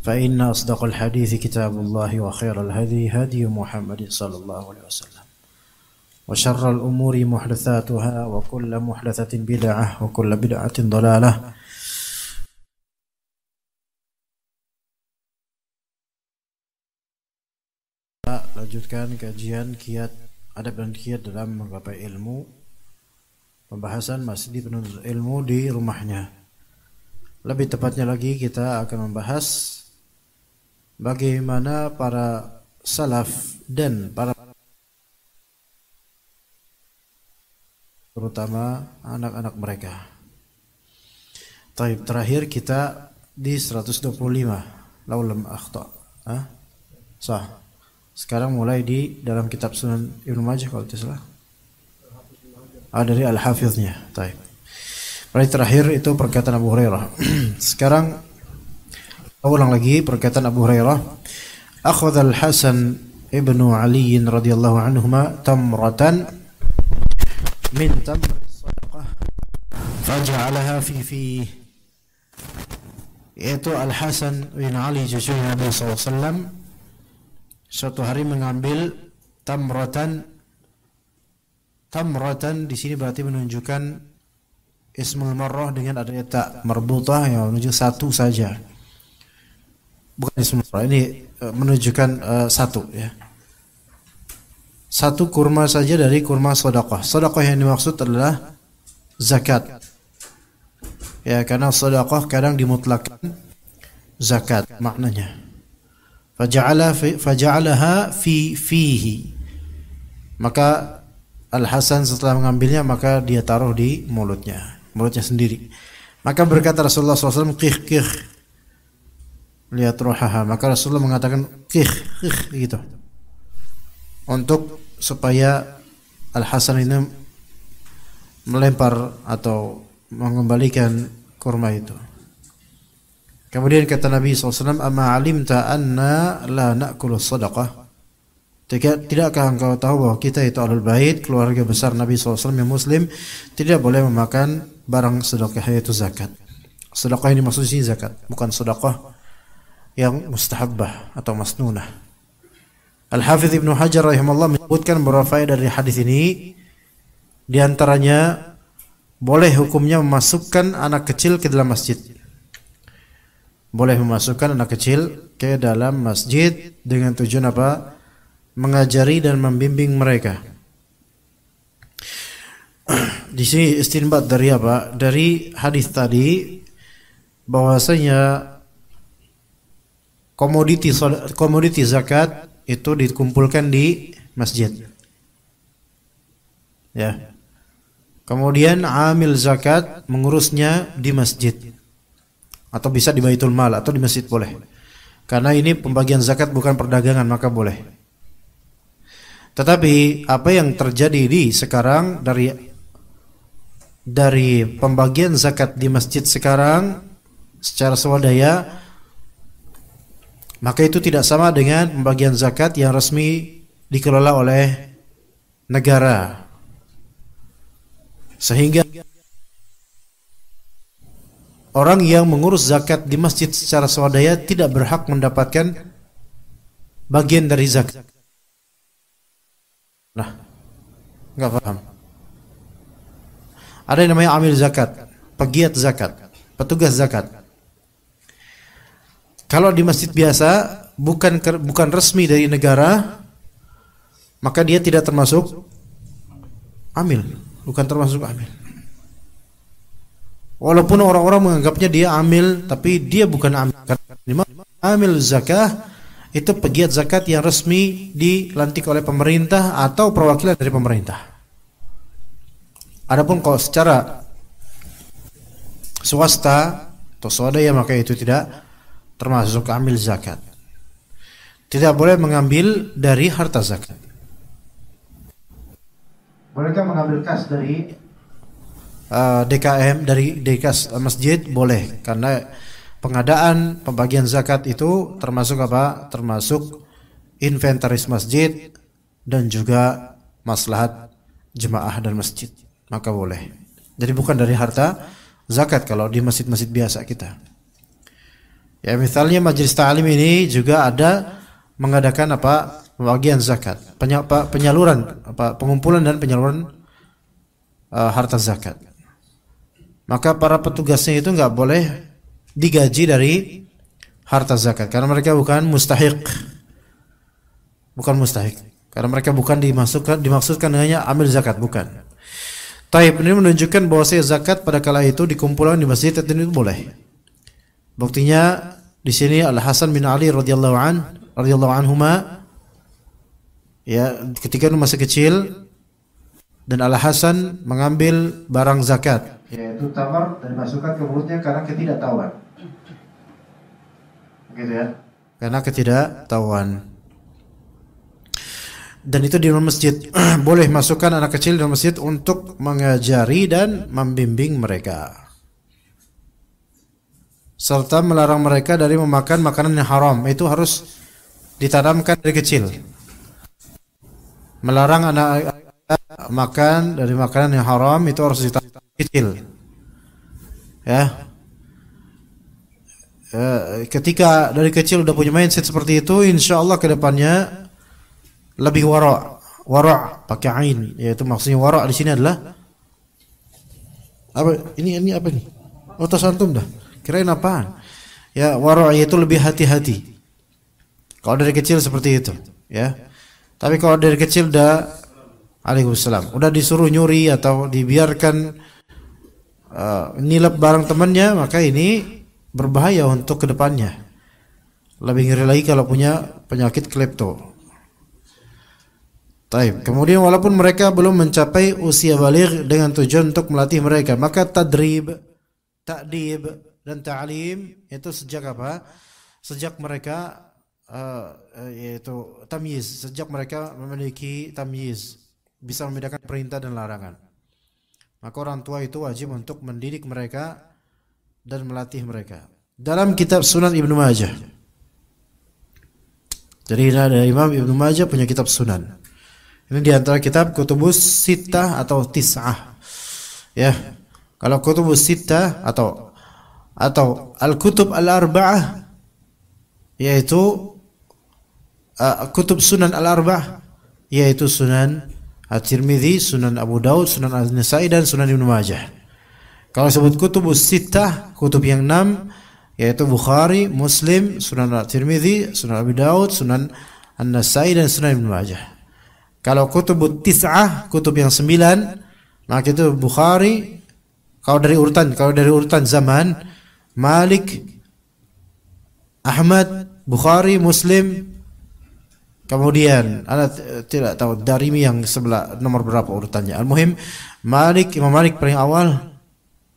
فإن أصدق الحديث كتاب الله وخير الهدي هدي محمد صلى الله عليه وسلم وشر الأمور محدثاتها وكل محدثة بدعة وكل بدعة ضلالة. Lanjutkan kajian kiat adab dan kiat dalam menggapai ilmu, pembahasan masjid penuntut ilmu di rumahnya. Lebih tepatnya lagi kita akan membahas bagaimana para salaf dan para terutama anak-anak mereka. Terakhir kita di 125 laulam akhta. Sah. Sekarang mulai di dalam kitab Sunan Ibnu Majah kalau tidak salah. Dari Al-Hafiznya. Baik. Mulai terakhir itu perkataan Abu Hurairah. Sekarang ulang lagi perkataan Abu Hurairah. Akhadha Al-Hasan ibnu Ali radhiyallahu anhuma tamratan min tamr sadaqah faja'alaha fi yaitu Al-Hasan bin Ali cucu Nabi SAW suatu hari mengambil tamratan di sini berarti menunjukkan ismul marrah dengan adanya tak marbutah yang menunjuk satu saja. Bukan ismul marrah, ini menunjukkan satu ya. Satu kurma saja dari kurma sedekah. Sedekah yang dimaksud adalah zakat. Ya, karena sedekah kadang dimutlakkan zakat maknanya. Faja'alaha fihi. Maka Al-Hasan setelah mengambilnya maka dia taruh di mulutnya sendiri. Maka berkata Rasulullah SAW, qih lihat rohaha. Maka Rasulullah mengatakan qih gitu, untuk supaya Al-Hasan ini melempar atau mengembalikan kurma itu. Kemudian kata Nabi SAW, amma alimta anna la na'kulu sadaqah. Tidakkah engkau tahu bahwa kita itu ahlul bait, keluarga besar Nabi SAW yang muslim, tidak boleh memakan barang sedekah, yaitu zakat. Sedekah ini maksudnya zakat, bukan sedekah yang mustahabbah atau masnunah. Al-Hafidz Ibnu Hajar rahimahullah menyebutkan beberapa faedah dari hadis ini. Di antaranya boleh hukumnya memasukkan anak kecil ke dalam masjid. Boleh memasukkan anak kecil ke dalam masjid dengan tujuan apa? Mengajari dan membimbing mereka. Di sini istinbat dari apa? Dari hadis tadi bahwasanya komoditi zakat itu dikumpulkan di masjid. Ya. Kemudian amil zakat mengurusnya di masjid. Atau bisa di Baitul Mal atau di masjid boleh. Karena ini pembagian zakat bukan perdagangan, maka boleh. Tetapi apa yang terjadi di sekarang dari pembagian zakat di masjid sekarang secara swadaya, maka itu tidak sama dengan pembagian zakat yang resmi dikelola oleh negara. Sehingga orang yang mengurus zakat di masjid secara swadaya tidak berhak mendapatkan bagian dari zakat. Nah, enggak paham. Ada yang namanya amil zakat, pegiat zakat, petugas zakat. Kalau di masjid biasa bukan resmi dari negara, maka dia tidak termasuk amil, bukan termasuk amil. Walaupun orang-orang menganggapnya dia amil, tapi dia bukan amil. Amil zakah itu pegiat zakat yang resmi dilantik oleh pemerintah atau perwakilan dari pemerintah. Adapun kalau secara swasta atau swadaya maka itu tidak termasuk amil zakat. Tidak boleh mengambil dari harta zakat. Bolehkah mengambil kas dari DKM, dari kas masjid? Boleh, karena pengadaan pembagian zakat itu termasuk apa? Termasuk inventaris masjid dan juga maslahat jemaah dan masjid, maka boleh. Jadi bukan dari harta zakat kalau di masjid-masjid biasa kita. Ya, misalnya majelis ta'lim ini juga ada mengadakan apa? Pembagian zakat, penyaluran apa? Pengumpulan dan penyaluran harta zakat. Maka para petugasnya itu enggak boleh digaji dari harta zakat karena mereka bukan mustahiq. Bukan mustahiq. Karena mereka bukan dimaksudkan hanya amil zakat, bukan. Taib, ini menunjukkan bahwa zakat pada kala itu dikumpulkan di masjid itu boleh. Buktinya di sini Al Hasan bin Ali radhiyallahu anhuma, ya, ketika masih kecil dan Al Hasan mengambil barang zakat, yaitu tamar, dan dimasukkan ke mulutnya karena ketidaktahuan. Begitu ya? Karena ketidaktahuan. Dan itu di dalam masjid. Boleh masukkan anak kecil dalam masjid untuk mengajari dan membimbing mereka, serta melarang mereka dari memakan makanan yang haram. Itu harus ditanamkan dari kecil. Melarang anak makan dari makanan yang haram itu harus ditanamkan dari kecil. Ya. Ketika dari kecil udah punya mindset seperti itu, insya Allah kedepannya lebih wara' pakai ain, yaitu maksudnya wara' di sini adalah apa? Ini apa nih? Oh, tas antum dah. Kirain apaan? Ya, wara' yaitu lebih hati-hati. Kalau dari kecil seperti itu, ya. Tapi kalau dari kecil Waalaikumsalam, udah disuruh nyuri atau dibiarkan nilap barang temannya, maka ini berbahaya untuk kedepannya. Lebih ngeri lagi kalau punya penyakit klepto. Taib. Kemudian walaupun mereka belum mencapai usia baligh dengan tujuan untuk melatih mereka, maka tadrib, ta'dib dan ta'lim itu sejak apa? Sejak mereka yaitu tamyiz, sejak mereka memiliki tamyiz, bisa membedakan perintah dan larangan. Maka orang tua itu wajib untuk mendidik mereka dan melatih mereka. Dalam kitab Sunan Ibnu Majah. Jadi ada Imam Ibnu Majah punya kitab Sunan. Ini di antara kitab Kutubus Sittah atau Tis'ah. Ya. Kalau Kutubus Sittah atau Al-Kutub Al-Arba'ah, yaitu Kutub Sunan Al-Arba'ah, yaitu Sunan At-Tirmidzi, Sunan Abu Daud, Sunan An-Nasa'i dan Sunan Ibnu Majah. Kalau sebut Kutubus Sittah, kutub yang 6, yaitu Bukhari, Muslim, Sunan At-Tirmidzi, Sunan Abu Daud, Sunan An-Nasa'i dan Sunan Ibnu Majah. Kalau kutubut tis'ah, kutub yang 9, maka itu Bukhari. Kalau dari urutan zaman, Malik, Ahmad, Bukhari, Muslim. Kemudian Anda tidak tahu Darimi yang sebelah nomor berapa urutannya. Al-Muhim, Imam Malik paling awal,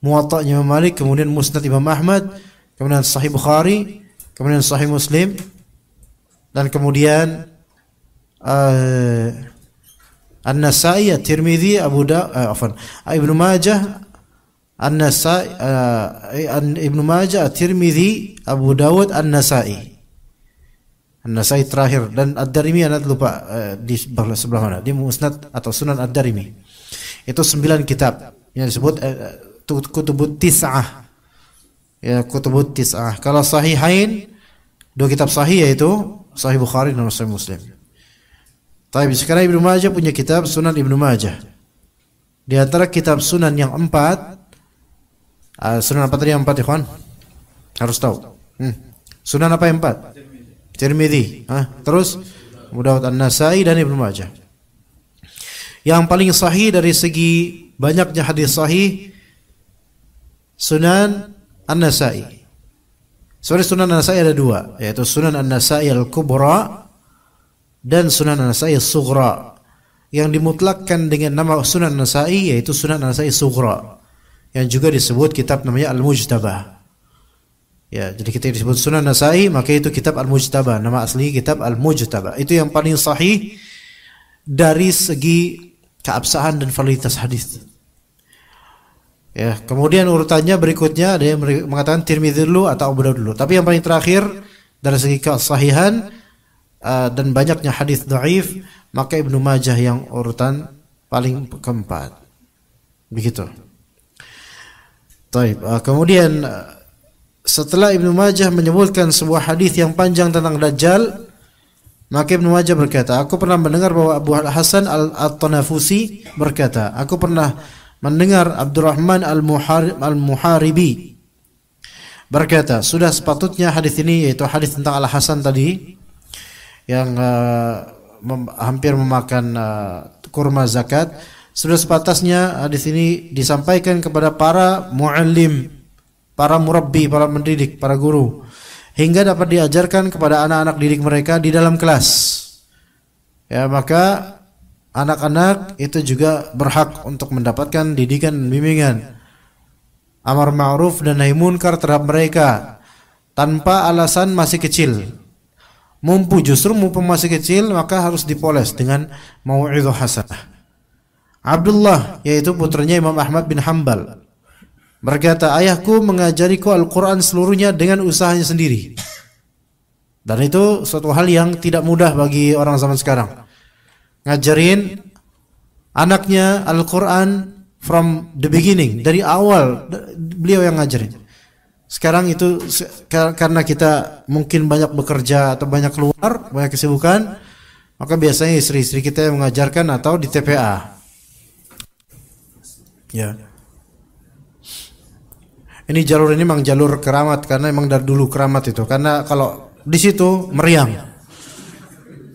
Muwatta'nya Imam Malik, kemudian Musnad Imam Ahmad, kemudian Sahih Bukhari, kemudian Sahih Muslim, dan kemudian An-Nasa'i, At-Tirmidzi, Ibnu Majah, An-Nasa'i, Ibnu Majah, At-Tirmidzi, Abu Dawud, An-Nasa'i. An-Nasa'i terakhir, dan Ad-Darimi Anda lupa di sebelah mana? Di Musnad atau Sunan Ad-Darimi. Itu 9 kitab yang disebut Kutubut Tis'ah. Ya, Kutubut Tis'ah. Kalau Sahihain, 2 kitab sahih yaitu Sahih Bukhari dan Sahih Muslim. Tapi sekarang Ibnu Majah punya kitab Sunan Ibnu Majah. Di antara kitab Sunan yang 4, Sunan apa tadi yang 4, ikhwan? Harus tahu. Sunan apa yang 4? Tirmidzi. Terus Abu Dawud, An-Nasa'i dan Ibnu Majah. Yang paling sahih dari segi banyaknya hadis sahih, Sunan An-Nasa'i. Sunan An-Nasa'i ada 2, yaitu Sunan An-Nasa'i Al-Kubra dan Sunan An-Nasa'i As-Sughra. Yang dimutlakkan dengan nama Sunan An-Nasa'i yaitu Sunan An-Nasa'i As-Sughra, yang juga disebut kitab namanya Al-Mujtabah. Ya, jadi kita disebut Sunan An-Nasa'i, maka itu kitab Al-Mujtabah. Nama asli kitab Al-Mujtabah. Itu yang paling sahih dari segi keabsahan dan validitas hadis. Ya, kemudian urutannya berikutnya ada yang mengatakan Tirmidzi dulu atau Abu Dawud dulu. Tapi yang paling terakhir dari segi kesahihan dan banyaknya hadis dhaif, maka Ibnu Majah yang urutan paling keempat. Begitu. Baik, kemudian setelah Ibnu Majah menyebutkan sebuah hadis yang panjang tentang Dajjal, maka Ibnu Majah berkata, aku pernah mendengar bahwa Abu Hasan Al-Tanafusi berkata, aku pernah mendengar Abdurrahman Al-Muharibi berkata, sudah sepatutnya hadis ini, yaitu hadis tentang Al-Hasan tadi yang hampir memakan kurma zakat, sudah sepatasnya hadis ini disampaikan kepada para muallim, para murabbi, para mendidik, para guru, hingga dapat diajarkan kepada anak-anak didik mereka di dalam kelas. Ya, maka anak-anak itu juga berhak untuk mendapatkan didikan dan bimbingan amar ma'ruf dan nahi munkar terhadap mereka tanpa alasan masih kecil. Mumpung masih kecil, maka harus dipoles dengan mau'izah hasanah. Abdullah, yaitu putranya Imam Ahmad bin Hanbal, berkata, ayahku mengajariku Al-Quran seluruhnya dengan usahanya sendiri. Dan itu suatu hal yang tidak mudah bagi orang zaman sekarang, ngajarin anaknya Al-Quran from the beginning, dari awal beliau yang ngajarin. Sekarang itu karena kita mungkin banyak bekerja atau banyak keluar, banyak kesibukan, maka biasanya istri-istri kita yang mengajarkan atau di TPA. Ya. Ini jalur ini memang jalur keramat, karena memang dari dulu keramat itu. Karena kalau di situ meriang.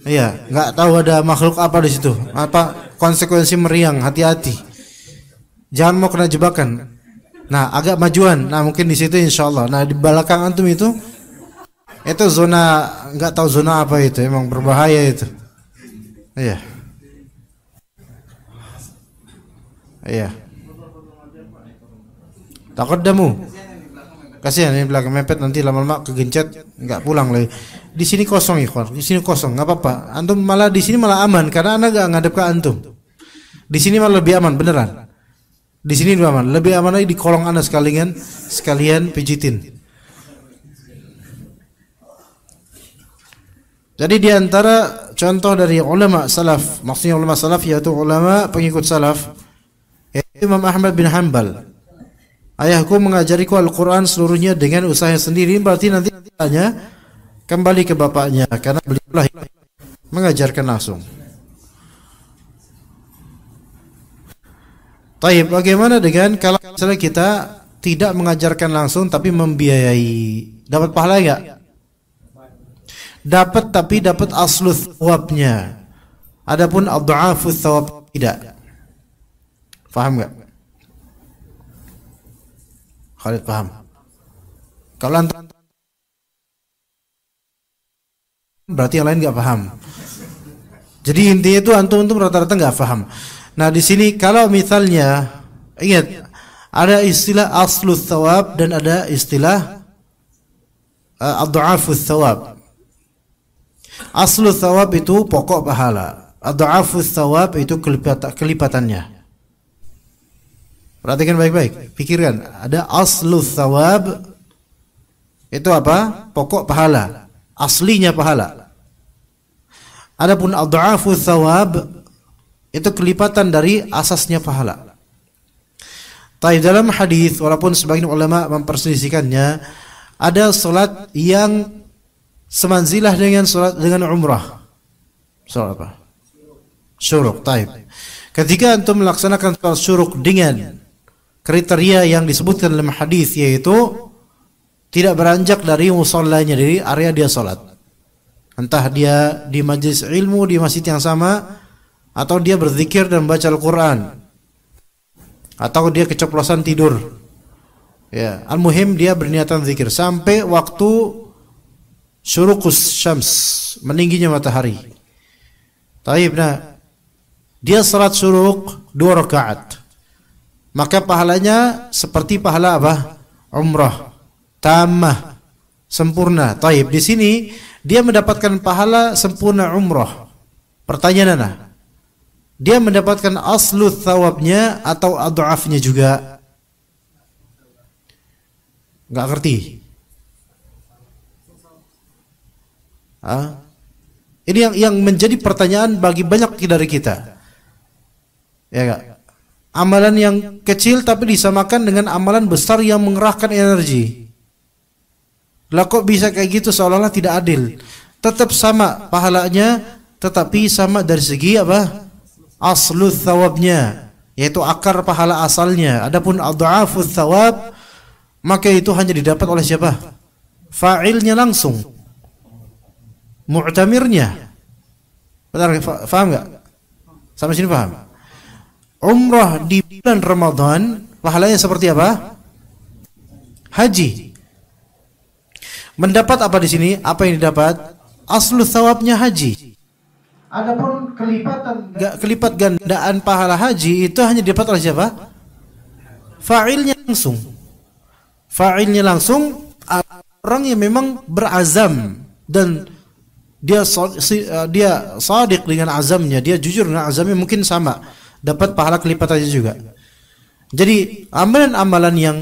Iya, nggak tahu ada makhluk apa di situ. Apa konsekuensi meriang? Hati-hati. Jangan mau kena jebakan. Nah, agak majuan. Nah, mungkin di situ insyaallah. Nah, di belakang antum itu zona, nggak tahu zona apa itu. Emang berbahaya itu. Iya. Iya. Taqaddamu. Kasihan ini belakang mepet, nanti lama-lama kegencet, nggak pulang lagi. Di sini kosong ikhwan, di sini kosong, nggak apa-apa. Antum malah di sini malah aman karena anda nggak ngadep ke antum. Di sini malah lebih aman beneran. Di sini lebih aman, lagi di kolong anda sekalian pijitin. Jadi di antara contoh dari ulama salaf, maksudnya ulama salaf yaitu ulama pengikut salaf, yaitu Imam Ahmad bin Hanbal. Ayahku mengajariku Al-Quran seluruhnya dengan usahanya sendiri, berarti nanti tanya kembali ke bapaknya, karena beliau mengajarkan langsung. Taib, bagaimana dengan kalau misalnya kita tidak mengajarkan langsung tapi membiayai, dapat pahala enggak? Dapat, tapi dapat aslus thawabnya. Adapun ad-dha'afus thawab tidak. Paham enggak? Khalid paham? Kalau antum berarti yang lain nggak paham. Jadi intinya itu antum rata-rata nggak paham. Nah di sini kalau misalnya ingat ada istilah aslus thawab dan ada istilah ad-dha'afus thawab. Aslus thawab itu pokok pahala. Ad-dha'afus thawab itu kelipatannya. Perhatikan baik-baik, pikirkan. Ada aslus thawab, itu apa? Pokok pahala, aslinya pahala. Adapun ad-dha'afus thawab, itu kelipatan dari asasnya pahala. Tapi dalam hadis, walaupun sebagian ulama memperselisihkannya, ada salat yang semanzilah dengan salat dengan umrah. Salat apa? Syuruk. Taib. Ketika antum melaksanakan salat syuruk dengan kriteria yang disebutkan dalam hadis, yaitu tidak beranjak dari musallanya, dari area dia salat. Entah dia di majlis ilmu di masjid yang sama, atau dia berzikir dan baca Al-Quran, atau dia keceplosan tidur. Ya, al-muhim dia berniatan zikir sampai waktu syuruqus syams, meningginya matahari. Taib, nah dia salat syuruk 2 rakaat. Maka pahalanya seperti pahala apa? Umrah tamah, sempurna. Taib, di sini dia mendapatkan pahala sempurna umrah. Pertanyaan dia mendapatkan aslu thawabnya atau adhafnya juga? Enggak ngerti. Ini yang menjadi pertanyaan bagi banyak dari kita. Ya enggak? Amalan yang kecil tapi disamakan dengan amalan besar yang mengerahkan energi. Lah kok bisa kayak gitu, seolah-olah tidak adil. Tetap sama pahalanya, tetapi sama dari segi apa? Aslu thawabnya, yaitu akar pahala asalnya. Adapun adhafus thawab, maka itu hanya didapat oleh siapa? Fa'ilnya langsung, mu'tamirnya. Benar, faham enggak? Sampai sini paham? Umrah di bulan Ramadan pahalanya seperti apa? Haji. Mendapat apa di sini? Apa yang didapat? Aslu thawabnya haji. Adapun kelipat gandaan pahala haji itu hanya didapat oleh siapa? Fa'ilnya langsung. Fa'ilnya langsung orang yang memang berazam dan dia shadiq dengan azamnya, dia jujur dengan azamnya, mungkin sama dapat pahala kelipatannya juga. Jadi amalan-amalan yang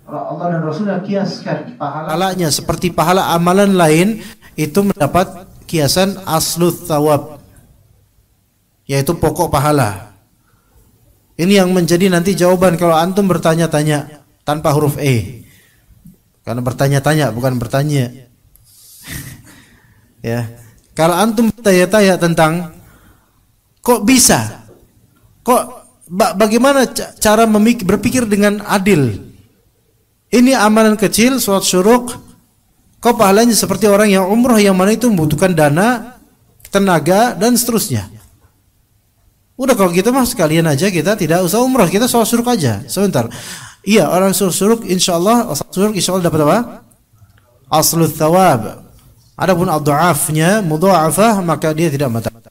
Allah dan Rasulullah kiaskan pahalanya seperti pahala amalan lain, itu mendapat kiasan aslu thawab, yaitu pokok pahala. Ini yang menjadi nanti jawaban kalau antum bertanya-tanya tanpa huruf E. Karena bertanya-tanya bukan bertanya. Ya. Kalau antum bertanya-tanya tentang kok bisa? Bagaimana cara berpikir dengan adil? Ini amalan kecil, sholat syuruk, kok pahalanya seperti orang yang umrah yang mana itu membutuhkan dana, tenaga, dan seterusnya. Udah kalau gitu mah sekalian aja kita tidak usah umrah, kita sholat syuruk aja. Sebentar. Iya, orang sholat syuruk insyaallah dapat apa? Aslu thawab. Adapun adhafnya mudha'afah, maka dia tidak mendapat.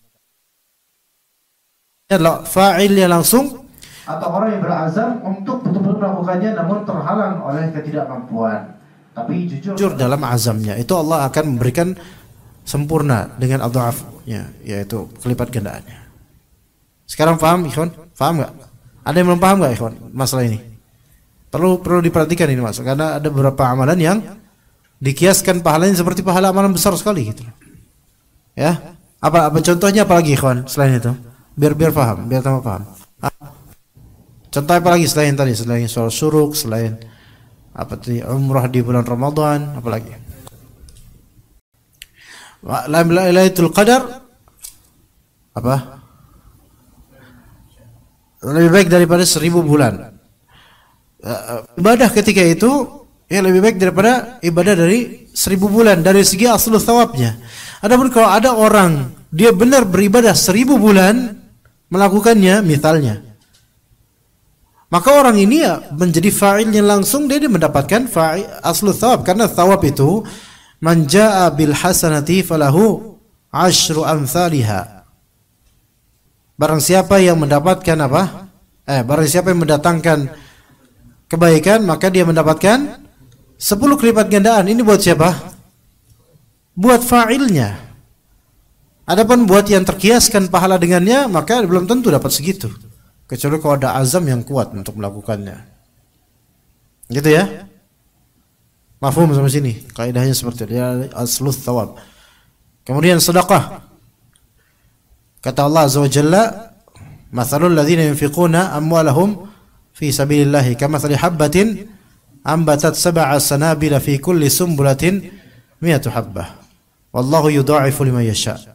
Adalah fa'ilnya langsung, atau orang yang berazam untuk betul-betul melakukannya namun terhalang oleh ketidakmampuan, tapi jujur dalam azamnya, itu Allah akan memberikan sempurna dengan adhafnya, yaitu kelipat gandaannya. Sekarang paham ikhwan? Paham enggak? Ada yang belum paham enggak ikhwan masalah ini? Perlu diperhatikan ini Mas, karena ada beberapa amalan yang dikiaskan pahalanya seperti pahala amalan besar sekali gitu. Ya. Apa contohnya apalagi ikhwan selain itu? Biar paham, biar tambah paham. Contoh apa lagi selain tadi, selain sholat syuruk, selain apa tadi, umrah di bulan Ramadan, apa lagi? Lailatul Qadar apa? Lebih baik daripada 1000 bulan. Ibadah ketika itu ya lebih baik daripada ibadah dari 1000 bulan dari segi aslu thawabnya. Adapun kalau ada orang dia benar beribadah 1000 bulan melakukannya misalnya, maka orang ini ya menjadi fa'ilnya langsung, dia mendapatkan aslu thawab, karena thawab itu man jaa bil hasanati falahu asyru amsalha. Barang siapa yang mendapatkan apa? Barang siapa yang mendatangkan kebaikan, maka dia mendapatkan 10 kelipat gandaan. Ini buat siapa? Buat fa'ilnya. Adapun buat yang terkiaskan pahala dengannya, maka belum tentu dapat segitu, kecuali kalau ada azam yang kuat untuk melakukannya. Gitu ya? Mafhum sampai sini? Kaidahnya seperti itu, ya, aslu thawab. Kemudian sedekah. Kata Allah Azza wa Jalla, "Matsalul ladzina yunfiquna amwalahum fi sabilillahi kamathali habbatin ambatat sab'a sanabila fi kulli sumbulatin mi'atu habbah. Wallahu yudha'ifu liman yasha."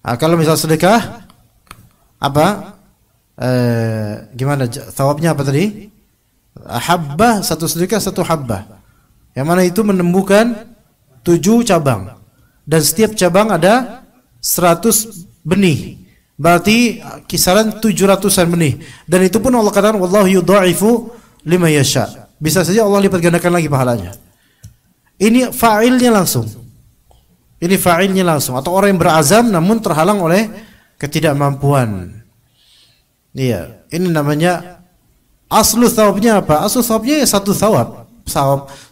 Kalau misal sedekah apa? Gimana thawabnya apa tadi? Habbah, satu sedekah satu habbah, yang mana itu menumbuhkan 7 cabang, dan setiap cabang ada 100 benih, berarti kisaran 700-an benih. Dan itu pun Allah katakan wallahu yudha'ifu liman yasha, bisa saja Allah lipat gandakan lagi pahalanya. Ini fa'ilnya langsung. Ini fa'ilnya langsung, atau orang yang berazam namun terhalang oleh ketidakmampuan. Iya, ini namanya aslu thawabnya apa? Aslu thawabnya satu thawab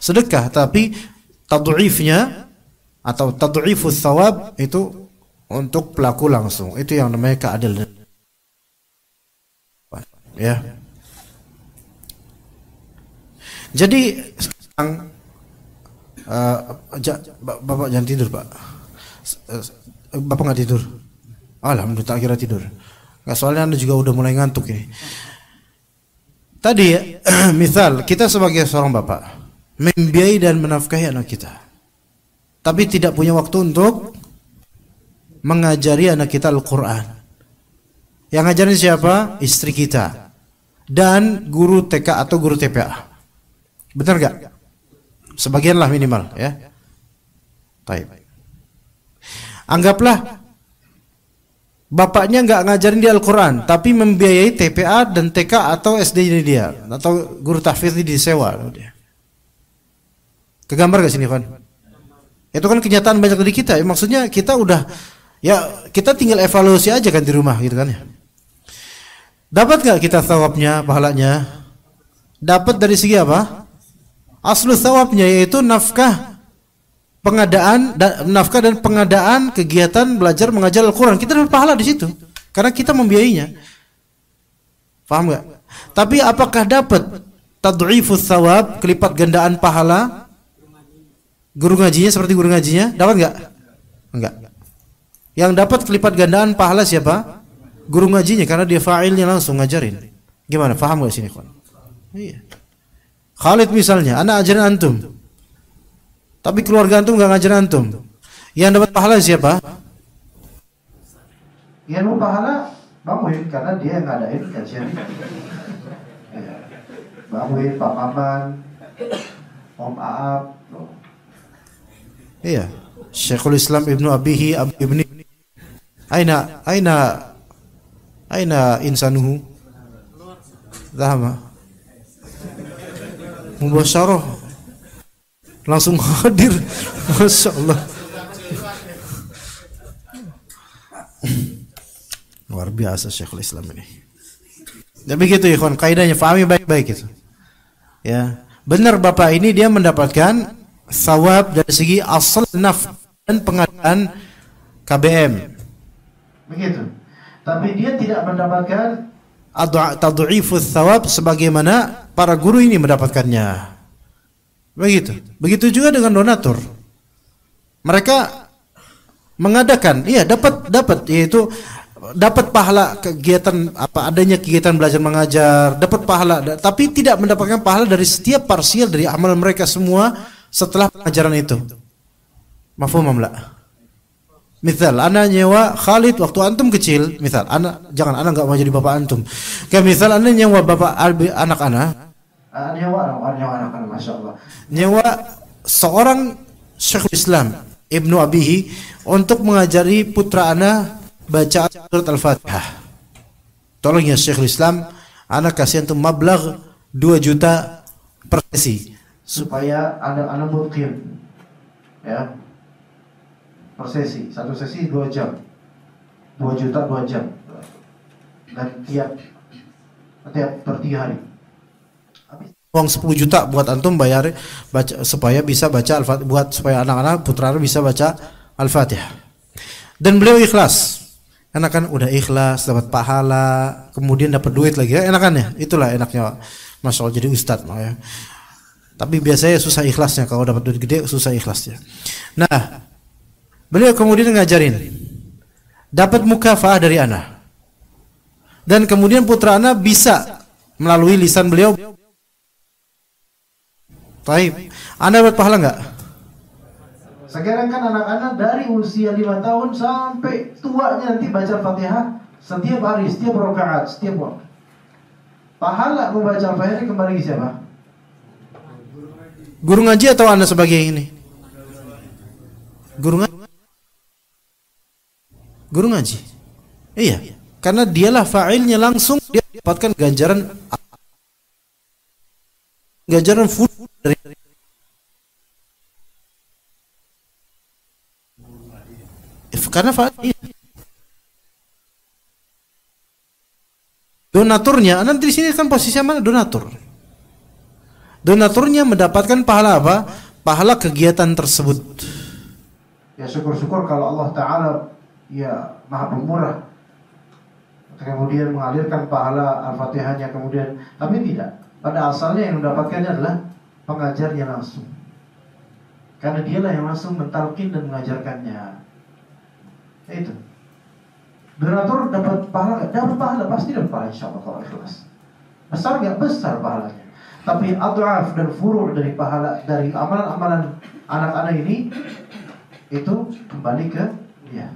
sedekah, tapi tad'ifnya atau tad'ifus thawab itu untuk pelaku langsung. Itu yang namanya keadilan. Ya. Jadi sekarang Bapak jangan tidur, Pak. Bapak nggak tidur? Alhamdulillah, tak kira tidur. Nggak, soalnya Anda juga udah mulai ngantuk ini. Tadi misal kita sebagai seorang bapak membiayai dan menafkahi anak kita, tapi tidak punya waktu untuk mengajari anak kita Al-Quran. Yang ngajarin siapa? Istri kita dan guru TK atau guru TPA. Benar gak? Sebagian lah minimal ya. Baik. Anggaplah bapaknya nggak ngajarin dia Al-Quran, tapi membiayai TPA dan TK atau SD dia, atau guru tahfidz disewa dia. Kegambar gak sini, Van? Itu kan kenyataan banyak dari kita. Maksudnya kita udah, ya kita tinggal evaluasi aja kan di rumah gitu kan ya. Dapat gak kita thawabnya, pahalanya? Dapat dari segi apa? Aslu thawabnya yaitu nafkah dan pengadaan kegiatan belajar mengajar Al-Quran. Kita dapat pahala di situ karena kita membiayainya. Paham gak? Tapi apakah dapat tad'ifus thawab, kelipat gandaan pahala guru ngajinya seperti guru ngajinya? Dapat gak? Enggak. Yang dapat kelipat gandaan pahala siapa? Guru ngajinya, karena dia fa'ilnya langsung ngajarin. Gimana? Paham gak sini, kawan? Iya. Khalid misalnya, anak ajarin antum, tapi keluarga antum gak ngajarin antum. Yang dapat pahala siapa? Yang dapat pahala Bang Muhid, karena dia yang ngadain kajian. Bang Muhid, Pak Maman, Om Aab. Iya. Syekhul Islam Ibnu Abihi Ibni. Aina insanuhu? Zahama. Mubasyarah. Langsung hadir. Masya Allah. Luar biasa Syekhul Islam ini. Ya begitu ikhwan, kaidahnya fahami baik-baik itu. Ya, benar Bapak ini dia mendapatkan thawab dari segi asal naf dan pengadaan KBM. Begitu. Tapi dia tidak mendapatkan tad'ifus thawab sebagaimana para guru ini mendapatkannya. Begitu. Begitu juga dengan donatur. Mereka mengadakan, iya dapat yaitu dapat pahala kegiatan apa adanya kegiatan belajar mengajar, dapat pahala, tapi tidak mendapatkan pahala dari setiap parsial dari amal mereka semua setelah pengajaran itu. Mafhum amla? Misal anak nyewa Khalid waktu antum kecil, misal anak enggak mau jadi bapak antum. Kayak misal anak nyewa bapak anak-anak, nyewa anak-anak, masya Allah, nyewa seorang Syekhul Islam Ibnu Abihi untuk mengajari putra anak baca surat Al-Fatihah. Tolong ya Syekhul Islam, anak kasih antum mablagh 2 juta per sesi supaya anak-anak muqim ya. Per sesi, satu sesi 2 jam, 2 juta 2 jam, dan tiap per 3 hari. Uang 10 juta buat antum bayar baca supaya bisa baca Al-Fatihah, buat supaya anak-anak putra bisa baca Al-Fatihah. Dan beliau ikhlas, karena kan udah ikhlas dapat pahala, kemudian dapat duit lagi, ya, enakannya. Itulah enaknya, masya Allah jadi ustadz ya. Tapi biasanya susah ikhlasnya, kalau dapat duit gede susah ikhlasnya. Nah, beliau kemudian ngajarin, dapat mukafah dari anak, dan kemudian putra anak bisa melalui lisan beliau. Baik, anak dapat pahala enggak? Sekarang kan anak-anak dari usia 5 tahun sampai tuanya nanti baca Al-Fatihah setiap hari, setiap rakaat, setiap waktu. Pahala membaca Al-Fatihah ini kembali ke siapa? Guru ngaji atau anda sebagai ini? Guru ngaji. Iya, karena dialah fa'ilnya langsung, dia dapatkan ganjaran full dari karena fa'il. Donaturnya, nanti di sini kan posisinya mana donatur? Donaturnya mendapatkan pahala apa? Pahala kegiatan tersebut. Ya syukur-syukur kalau Allah Ta'ala ya maha pemurah, kemudian mengalirkan pahala Al-Fatihahnya kemudian, tapi tidak. Pada asalnya yang mendapatkannya adalah pengajarnya langsung. Karena dialah yang langsung mentalkin dan mengajarkannya. Itu. Donatur dapat pahala nggak? Dapat pahala, pasti dapat pahala insyaallah kalau ikhlas. Besar nggak? Besar pahalanya. Tapi adhaf dan furu' dari pahala dari amalan-amalan anak-anak ini itu kembali ke dia.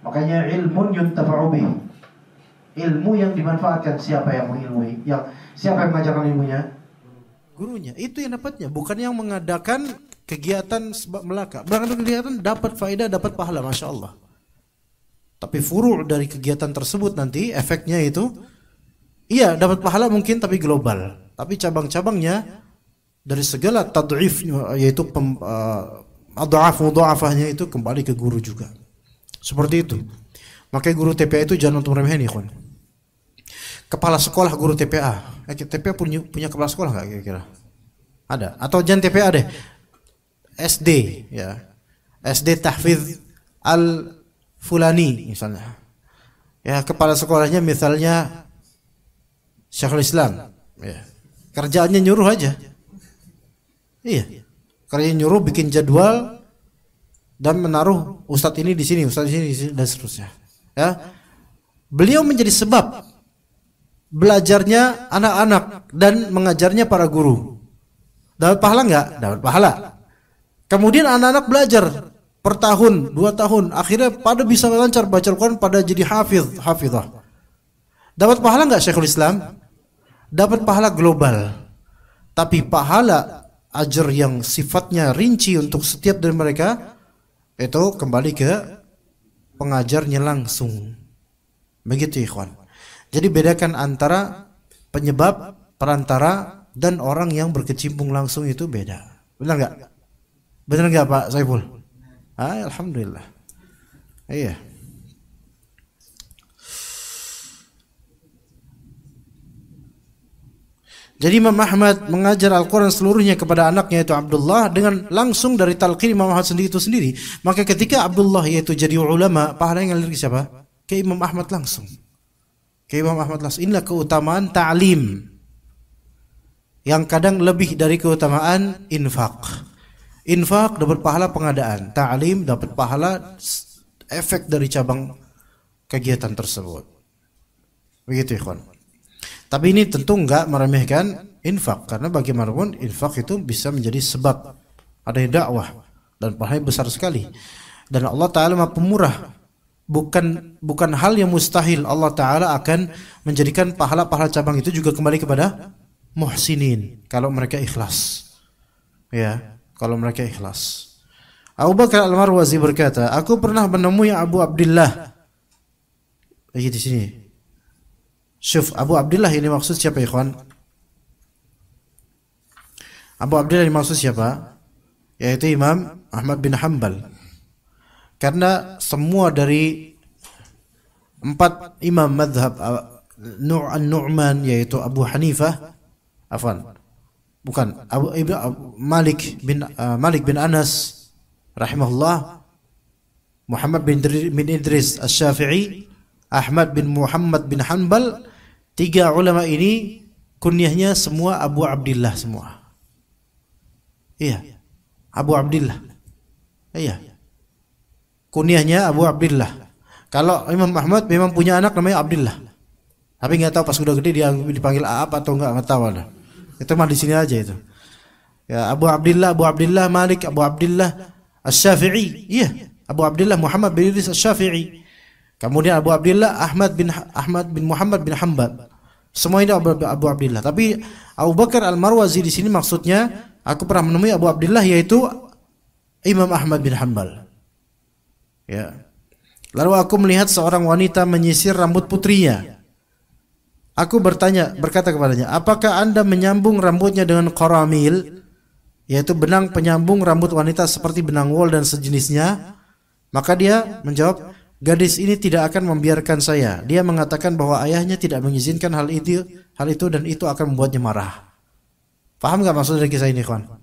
Makanya ilmun yuntafa'u bih. Ilmu yang dimanfaatkan, siapa yang mengilmui? Siapa yang mengajarkan ilmunya? Gurunya. Itu yang dapatnya, bukan yang mengadakan kegiatan sebab melaka. Mengadakan kegiatan dapat faedah, dapat pahala, masya Allah. Tapi furu' dari kegiatan tersebut nanti efeknya itu, iya dapat pahala mungkin tapi global. Tapi cabang-cabangnya dari segala tad'if, yaitu adhaf-mudha'afahnya itu kembali ke guru juga. Seperti itu. Makanya guru TPA itu jangan untuk meremehin, ikhwan. Kepala sekolah guru TPA. TPA punya kepala sekolah nggak kira-kira? Ada. Atau jangan TPA deh. SD ya. SD Tahfidz Al-Fulani misalnya. Ya, kepala sekolahnya misalnya Syekhul Islam. Ya. Kerjaannya nyuruh aja. Iya. Kerjanya nyuruh bikin jadwal dan menaruh ustadz ini di sini, ustadz di sini dan seterusnya. Ya. Beliau menjadi sebab belajarnya anak-anak dan mengajarnya para guru. Dapat pahala enggak? Dapat pahala. Kemudian anak-anak belajar per tahun, 2 tahun, akhirnya pada bisa lancar baca Al-Quran, pada jadi hafizah. Dapat pahala enggak Syekhul Islam? Dapat pahala global. Tapi pahala ajar yang sifatnya rinci untuk setiap dari mereka itu kembali ke pengajarnya langsung. Begitu ikhwan. Jadi bedakan antara penyebab, perantara dan orang yang berkecimpung langsung itu beda. Benar enggak? Benar enggak Pak Saiful? Alhamdulillah. Iya. Jadi Imam Ahmad mengajar Al-Quran seluruhnya kepada anaknya yaitu Abdullah dengan langsung dari talqin Imam Ahmad sendiri itu sendiri. Maka ketika Abdullah yaitu jadi ulama, pahalanya ngalir ke siapa? Ke Imam Ahmad langsung. Ke Imam Ahmad langsung. Inilah keutamaan ta'lim. Yang kadang lebih dari keutamaan infak. Infak dapat pahala pengadaan, ta'lim dapat pahala efek dari cabang kegiatan tersebut. Begitu ikhwan. Tapi ini tentu enggak meremehkan infak, karena bagaimanapun infak itu bisa menjadi sebab adanya dakwah dan pahalanya besar sekali. Dan Allah Ta'ala Maha Pemurah. Bukan hal yang mustahil, Allah Ta'ala akan menjadikan pahala-pahala cabang itu juga kembali kepada muhsinin kalau mereka ikhlas. Ya, kalau mereka ikhlas. Abu Bakar Al-Marwazi berkata, aku pernah menemui Abu Abdullah. Lagi di sini. Syuf, Abu Abdullah ini maksud siapa ikhwan? Abu Abdullah ini maksud siapa? Yaitu Imam Ahmad bin Hanbal. Karena semua dari 4 imam madhab An-Nu'man yaitu Abu Hanifah, Malik bin Anas rahimahullah, Muhammad bin Idris Asy-Syafi'i, Ahmad bin Muhammad bin Hanbal, 3 ulama ini kunyahnya semua Abu Abdullah semua. Iya, Abu Abdullah. Iya, kunyahnya Abu Abdullah. Kalau Imam Ahmad memang punya anak namanya Abdullah, tapi nggak tahu pas udah gede dia dipanggil Aab atau nggak tahu ada. Itu mah di sini aja itu. Ya, Abu Abdullah Malik, Abu Abdullah Asy-Syafi'i. Iya, Abu Abdullah Muhammad bin Idris Asy-Syafi'i. Kemudian Abu Abdullah Ahmad bin Muhammad bin Hanbal. Semua ini Abu Abdullah. Tapi Abu Bakar Al-Marwazi di sini maksudnya aku pernah menemui Abu Abdullah yaitu Imam Ahmad bin Hanbal. Ya. Lalu aku melihat seorang wanita menyisir rambut putrinya. Aku berkata kepadanya, apakah Anda menyambung rambutnya dengan qaramil, yaitu benang penyambung rambut wanita seperti benang wol dan sejenisnya? Maka dia menjawab, gadis ini tidak akan membiarkan saya. Dia mengatakan bahwa ayahnya tidak mengizinkan hal itu dan itu akan membuatnya marah. Paham nggak maksud dari kisah ini, kawan?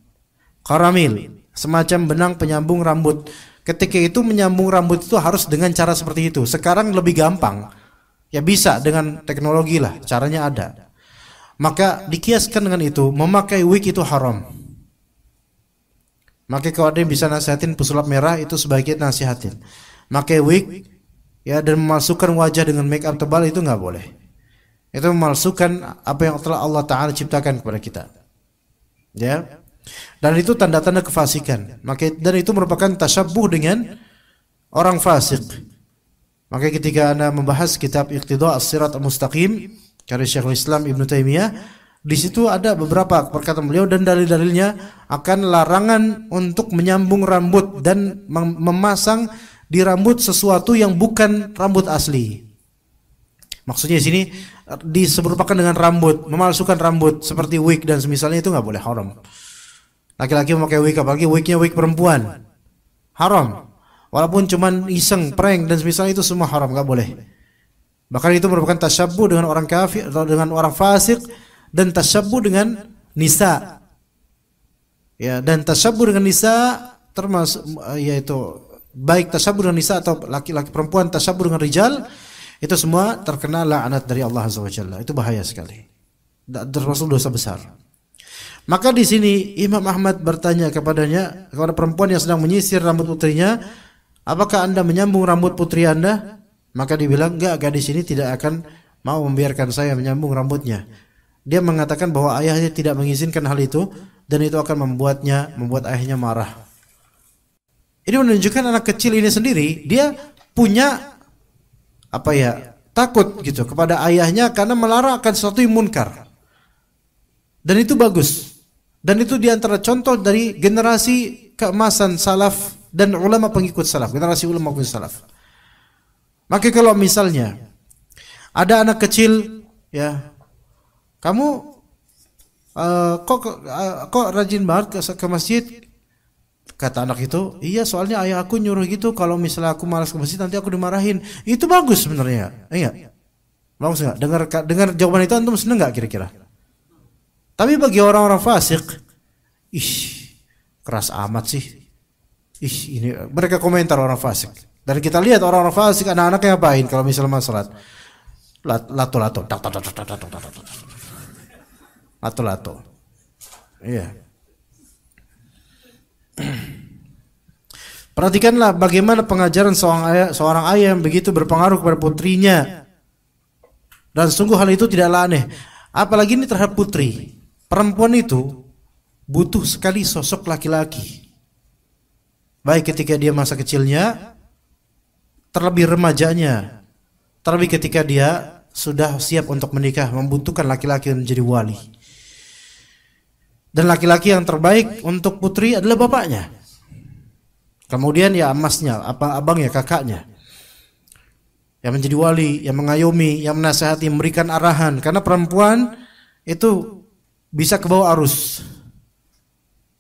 Qaramil, semacam benang penyambung rambut. Ketika itu menyambung rambut itu harus dengan cara seperti itu. Sekarang lebih gampang. Ya bisa dengan teknologi lah, caranya ada. Maka dikiaskan dengan itu, memakai wig itu haram. Maka kalau ada yang bisa nasihatin pesulap merah, itu sebaiknya nasihatin. Pakai wig ya, dan memasukkan wajah dengan make up tebal itu nggak boleh. Itu memalsukan apa yang telah Allah Ta'ala ciptakan kepada kita. Ya. Dan itu tanda-tanda kefasikan. Maka dan itu merupakan tasyabbuh dengan orang fasik. Maka ketika Anda membahas kitab Iqtida' As-Sirat Al-Mustaqim karya Syekhul Islam Ibnu Taimiyah, di situ ada beberapa perkataan beliau dan dalil-dalilnya akan larangan untuk menyambung rambut dan memasang di rambut sesuatu yang bukan rambut asli. Maksudnya di sini disebutkan dengan rambut, memalsukan rambut seperti wig dan semisalnya itu nggak boleh, haram. Laki-laki memakai wig, apalagi wignya wig perempuan, haram. Walaupun cuman iseng, prank dan semisalnya itu semua haram, nggak boleh. Bahkan itu merupakan tasyabbuh dengan orang kafir atau dengan orang fasik dan tasyabbuh dengan nisa. Ya, dan tasyabbuh dengan nisa termasuk yaitu baik tasyabbuh dengan nisa atau laki-laki perempuan tasyabbuh dengan rijal, itu semua terkena laknat dari Allah Azza wa Jalla. Itu bahaya sekali. Termasuk dosa besar. Maka di sini Imam Ahmad bertanya kepada perempuan yang sedang menyisir rambut putrinya, apakah Anda menyambung rambut putri Anda? Maka dibilang, enggak, gadis ini tidak akan mau membiarkan saya menyambung rambutnya. Dia mengatakan bahwa ayahnya tidak mengizinkan hal itu dan itu akan membuat ayahnya marah. Ini menunjukkan anak kecil ini sendiri dia punya takut gitu kepada ayahnya karena melarang akan sesuatu yang munkar. Dan itu bagus. Dan itu diantara contoh dari generasi keemasan salaf dan ulama pengikut salaf, generasi ulama pengikut salaf. Maka kalau misalnya ada anak kecil, ya, kamu kok rajin banget ke masjid? Kata anak itu, iya soalnya ayah aku nyuruh gitu, kalau misalnya aku malas ke masjid nanti aku dimarahin. Itu bagus sebenarnya, iya. Bagus nggak? Dengar jawaban itu antum seneng nggak kira-kira? Tapi bagi orang-orang fasik, keras amat sih. Ini mereka komentar orang fasik. Dan kita lihat orang-orang fasik, anak-anaknya ngapain kalau misalnya masalah lato-lato, lato-lato. Iya. Perhatikanlah bagaimana pengajaran seorang ayah yang begitu berpengaruh kepada putrinya. Dan sungguh hal itu tidaklah aneh. Apalagi ini terhadap putri. Perempuan itu butuh sekali sosok laki-laki. Baik ketika dia masa kecilnya, terlebih remajanya, terlebih ketika dia sudah siap untuk menikah, membutuhkan laki-laki yang menjadi wali. Dan laki-laki yang terbaik untuk putri adalah bapaknya. Kemudian ya emasnya, abangnya, kakaknya. Yang menjadi wali, yang mengayomi, yang menasihati, memberikan arahan. Karena perempuan itu bisa ke bawah arus.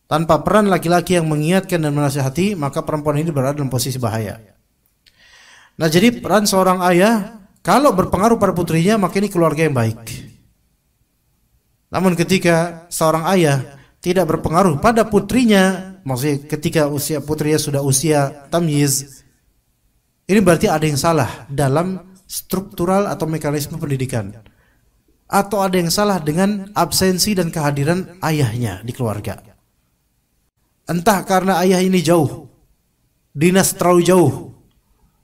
Tanpa peran laki-laki yang mengingatkan dan menasihati, maka perempuan ini berada dalam posisi bahaya. Nah, jadi peran seorang ayah kalau berpengaruh pada putrinya, maka ini keluarga yang baik. Namun ketika seorang ayah tidak berpengaruh pada putrinya, maksudnya ketika usia putrinya sudah usia tamyiz, ini berarti ada yang salah dalam struktural atau mekanisme pendidikan. Atau ada yang salah dengan absensi dan kehadiran ayahnya di keluarga. Entah karena ayah ini jauh, dinas terlalu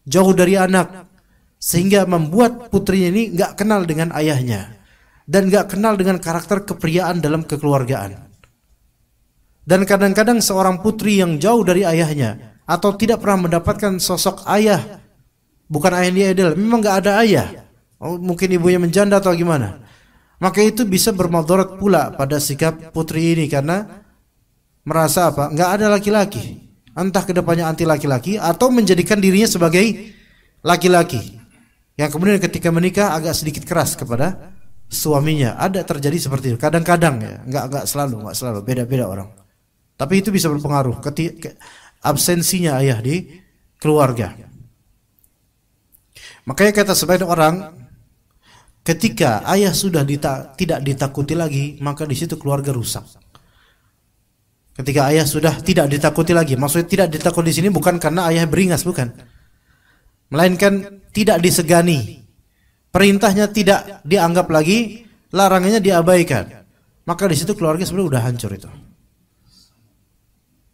jauh dari anak, sehingga membuat putrinya ini nggak kenal dengan ayahnya dan nggak kenal dengan karakter kepriaan dalam kekeluargaan. Dan kadang-kadang seorang putri yang jauh dari ayahnya atau tidak pernah mendapatkan sosok ayah, bukan ayah dia ideal, memang nggak ada ayah, mungkin ibunya menjanda atau gimana, maka itu bisa bermudarat pula pada sikap putri ini karena merasa nggak ada laki-laki, entah kedepannya anti laki-laki atau menjadikan dirinya sebagai laki-laki yang kemudian ketika menikah agak sedikit keras kepada suaminya. Ada terjadi seperti itu kadang-kadang, ya, nggak selalu, beda-beda orang. Tapi itu bisa berpengaruh ketika absensinya ayah di keluarga. Makanya kata sebagian orang, ketika ayah sudah tidak ditakuti lagi, maka di situ keluarga rusak. Ketika ayah sudah tidak ditakuti lagi, maksudnya tidak ditakuti di sini bukan karena ayah beringas, bukan, melainkan tidak disegani, perintahnya tidak dianggap lagi, larangannya diabaikan, maka di situ keluarga sebenarnya udah hancur itu.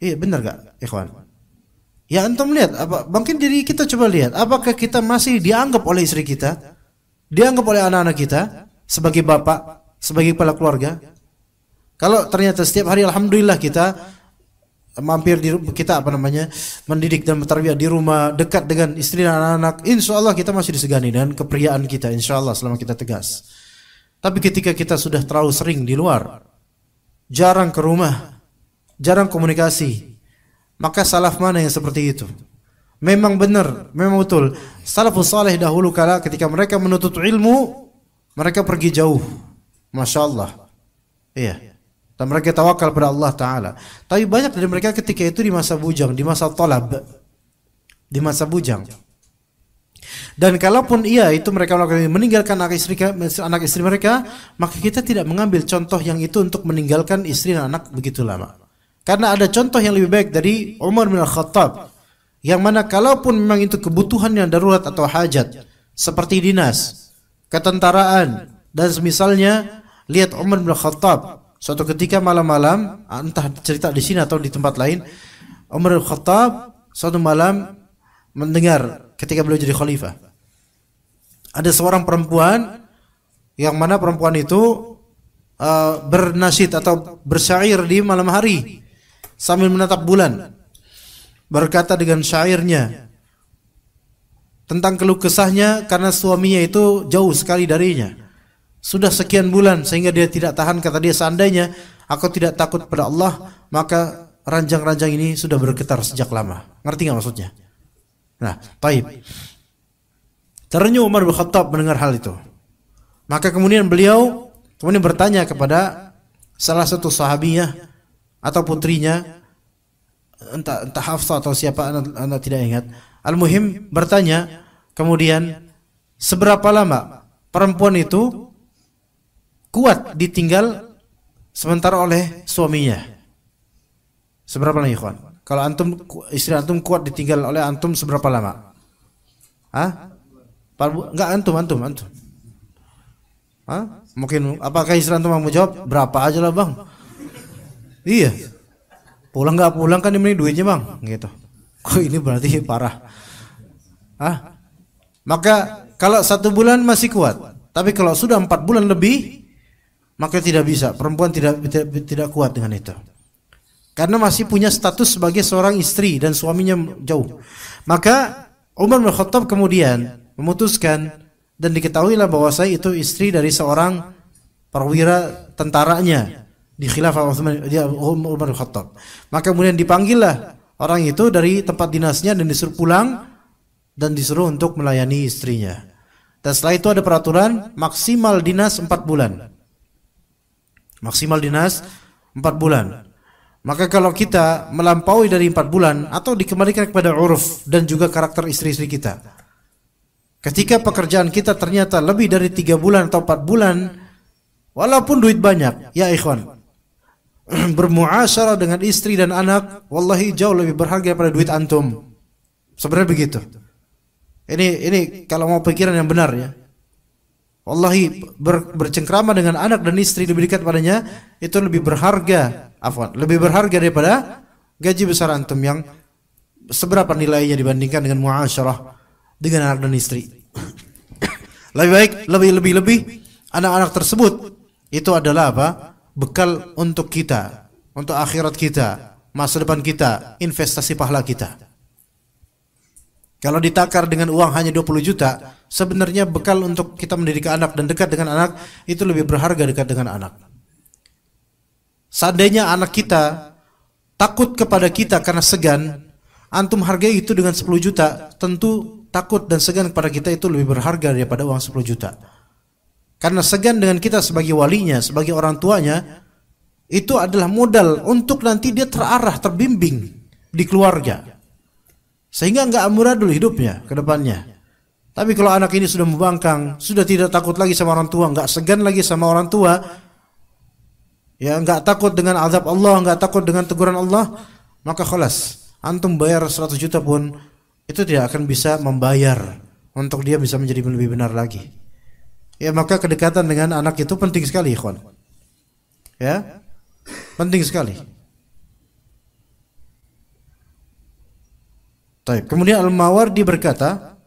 Iya, benar gak, ikhwan? Ya antum lihat, mungkin diri kita coba lihat, apakah kita masih dianggap oleh istri kita, dianggap oleh anak-anak kita sebagai bapak, sebagai kepala keluarga? Kalau ternyata setiap hari alhamdulillah kita mampir di kita mendidik dan mentarbiah di rumah dekat dengan istri dan anak-anak, insya Allah kita masih disegani dan kepriaan kita, insya Allah selama kita tegas. Tapi ketika kita sudah terlalu sering di luar, jarang ke rumah, jarang komunikasi, maka salaf mana yang seperti itu? Memang benar, memang betul. Salafus saleh dahulu kala ketika mereka menuntut ilmu, mereka pergi jauh, masya Allah. Iya. Dan mereka tawakal pada Allah Ta'ala. Tapi banyak dari mereka ketika itu di masa bujang, di masa talab, di masa bujang. Dan kalaupun itu mereka meninggalkan anak istri mereka, maka kita tidak mengambil contoh yang itu untuk meninggalkan istri dan anak begitu lama. Karena ada contoh yang lebih baik dari Umar bin Khattab, yang mana kalaupun memang itu kebutuhan yang darurat atau hajat, seperti dinas, ketentaraan, dan semisalnya, lihat Umar bin Khattab. Suatu ketika malam-malam, entah cerita di sini atau di tempat lain, Umar bin Khattab suatu malam mendengar ketika beliau jadi khalifah, ada seorang perempuan yang mana perempuan itu bernasyid atau bersyair di malam hari sambil menatap bulan, berkata dengan syairnya tentang keluh kesahnya karena suaminya itu jauh sekali darinya. Sudah sekian bulan sehingga dia tidak tahan, kata dia, seandainya aku tidak takut pada Allah, maka ranjang-ranjang ini sudah bergetar sejak lama. Ngerti nggak maksudnya? Nah, baik. Terenyuh Umar bin Khattab mendengar hal itu. Maka kemudian beliau bertanya kepada salah satu sahabiyah atau putrinya, entah Hafsah atau siapa, anda tidak ingat. Al-Muhim bertanya kemudian, seberapa lama perempuan itu kuat ditinggal sementara oleh suaminya? Seberapa lama, ikhwan? Kalau antum, istri antum kuat ditinggal oleh antum seberapa lama? Hah? Enggak, antum. Hah? Mungkin apakah istri antum mau jawab berapa aja lah bang? Iya. Pulang nggak pulang kan ini duitnya bang, gitu. Kok ini berarti parah. Hah? Maka kalau 1 bulan masih kuat, tapi kalau sudah 4 bulan lebih, maka tidak bisa. Perempuan tidak kuat dengan itu. Karena masih punya status sebagai seorang istri dan suaminya jauh. Maka Umar bin Khattab kemudian memutuskan, dan diketahuilah bahwasanya itu istri dari seorang perwira tentaranya di khilafah Umar bin Khattab. Maka kemudian dipanggillah orang itu dari tempat dinasnya dan disuruh pulang dan disuruh untuk melayani istrinya. Dan setelah itu ada peraturan maksimal dinas 4 bulan. Maksimal dinas 4 bulan. Maka kalau kita melampaui dari 4 bulan atau dikembalikan kepada uruf dan juga karakter istri-istri kita, ketika pekerjaan kita ternyata lebih dari 3 bulan atau 4 bulan, walaupun duit banyak, ya ikhwan, bermuasyarah dengan istri dan anak wallahi jauh lebih berharga pada duit antum. Sebenarnya begitu. Ini kalau mau pikiran yang benar ya. Wallahi bercengkrama dengan anak dan istri lebih dekat padanya itu lebih berharga, lebih berharga daripada gaji besar antum yang seberapa nilainya dibandingkan dengan muasyarah dengan anak dan istri. Lebih baik, lebih anak-anak tersebut itu adalah apa? Bekal untuk kita, untuk akhirat kita, masa depan kita, investasi pahala kita. Kalau ditakar dengan uang hanya 20 juta, sebenarnya bekal untuk kita mendidik anak dan dekat dengan anak itu lebih berharga dekat dengan anak. Seandainya anak kita takut kepada kita karena segan, antum hargai itu dengan 10 juta, tentu takut dan segan kepada kita itu lebih berharga daripada uang 10 juta. Karena segan dengan kita sebagai walinya, sebagai orang tuanya, itu adalah modal untuk nanti dia terarah, terbimbing di keluarga. Sehingga enggak amburadul hidupnya ke depannya. Tapi kalau anak ini sudah membangkang, sudah tidak takut lagi sama orang tua, enggak segan lagi sama orang tua, ya enggak takut dengan azab Allah, enggak takut dengan teguran Allah, maka khalas, antum bayar 100 juta pun itu tidak akan bisa membayar untuk dia bisa menjadi lebih benar lagi. ya maka kedekatan dengan anak itu penting sekali, ikhwan. Ya, penting sekali. Taib. Kemudian Al-Mawardi berkata,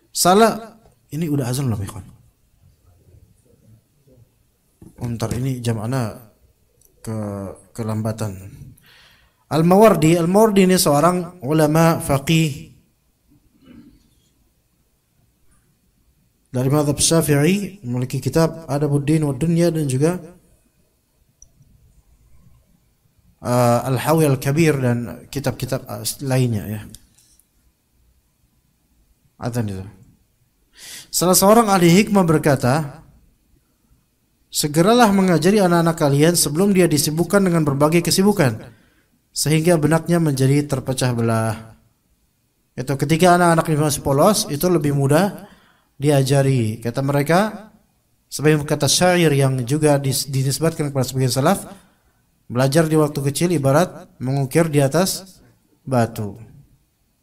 salah, ini udah azan belum, ikhwan? Ntar ini jam ana kelambatan. Al-Mawardi ini seorang ulama faqih dari mazhab Syafi'i, memiliki kitab Adabuddin wa Dunya dan juga Al-Hawi Al-Kabir dan kitab-kitab lainnya, ya. Adzan itu. Salah seorang ahli hikmah berkata, segeralah mengajari anak-anak kalian sebelum dia disibukkan dengan berbagai kesibukan, sehingga benaknya menjadi terpecah belah. Itu ketika anak-anak masih polos, itu lebih mudah diajari. Kata mereka, sebagai kata syair yang juga dinisbatkan kepada sebagian salaf, belajar di waktu kecil ibarat mengukir di atas batu.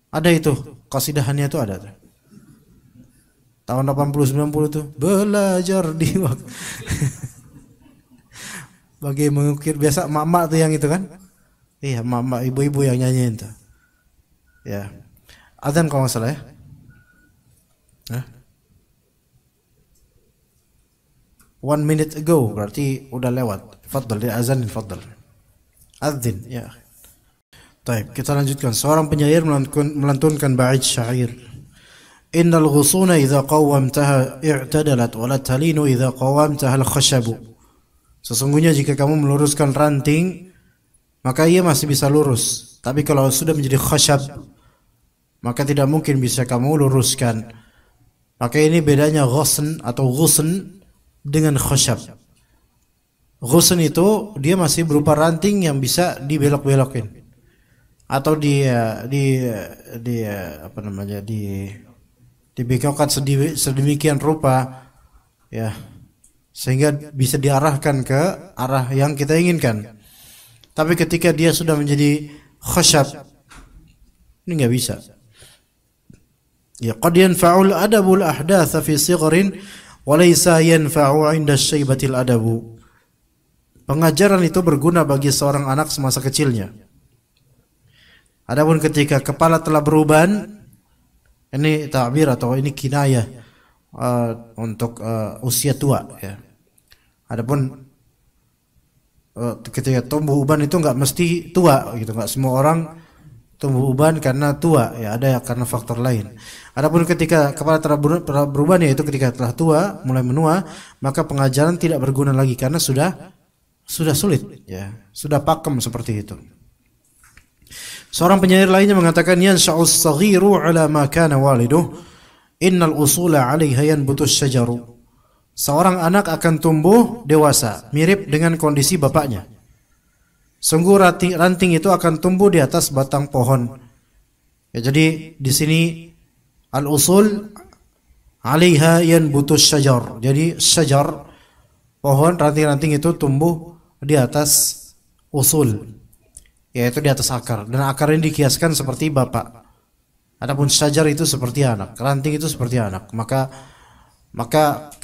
Ada itu, qasidahannya itu ada. Tahun 80-90 tuh, belajar di waktu bagi mengukir, biasa mak-mak tuh yang itu kan. Iya, mak-mak, ibu-ibu yang nyanyiin tuh. Ya. Adzan kalau nggak salah, ya. Hah? 1 minute ago, berarti udah lewat. Fadl, dia azan, fadl. Adzin, ya. Baik, kita lanjutkan. Seorang penyair melantunkan bait syair. Innal ghusuna idza qawwamtaha i'tadalat wa la talinu idza qawwamtaha al-khashabu. Sesungguhnya jika kamu meluruskan ranting, maka ia masih bisa lurus. Tapi kalau sudah menjadi khashab, maka tidak mungkin bisa kamu luruskan. Maka ini bedanya ghusn atau ghusn dengan khashab. Ghusn itu dia masih berupa ranting yang bisa dibelok-belokin atau dibengkokkan sedemikian rupa, ya, sehingga bisa diarahkan ke arah yang kita inginkan. Tapi ketika dia sudah menjadi khashab, ini nggak bisa. Ya, qad yanfa'ul adabul ahdatha fi sigharin wa laysa yanfa'u 'inda syaibatil adabu. Pengajaran itu berguna bagi seorang anak semasa kecilnya. Adapun ketika kepala telah beruban, ini ta'bir atau ini kinayah untuk usia tua, ya. Adapun ketika tumbuh uban itu enggak mesti tua gitu, enggak semua orang tumbuh uban karena tua, ya, ada karena faktor lain. Adapun ketika kepala telah beruban, yaitu ketika telah tua, mulai menua, maka pengajaran tidak berguna lagi karena sudah sulit, ya, sudah pakem seperti itu. Seorang penyair lainnya mengatakan, yansha'us saghiru ala ma kana waliduh, innal usula 'alaiha yanbutus syajaru. Seorang anak akan tumbuh dewasa mirip dengan kondisi bapaknya. Sungguh ranting itu akan tumbuh di atas batang pohon. Ya, jadi di sini al-usul 'alaiha yanbutus syajar. Jadi syajar, pohon, ranting-ranting itu tumbuh di atas usul, yaitu di atas akar, dan akar ini dikiaskan seperti bapak. Adapun syajar itu seperti anak, ranting itu seperti anak. Maka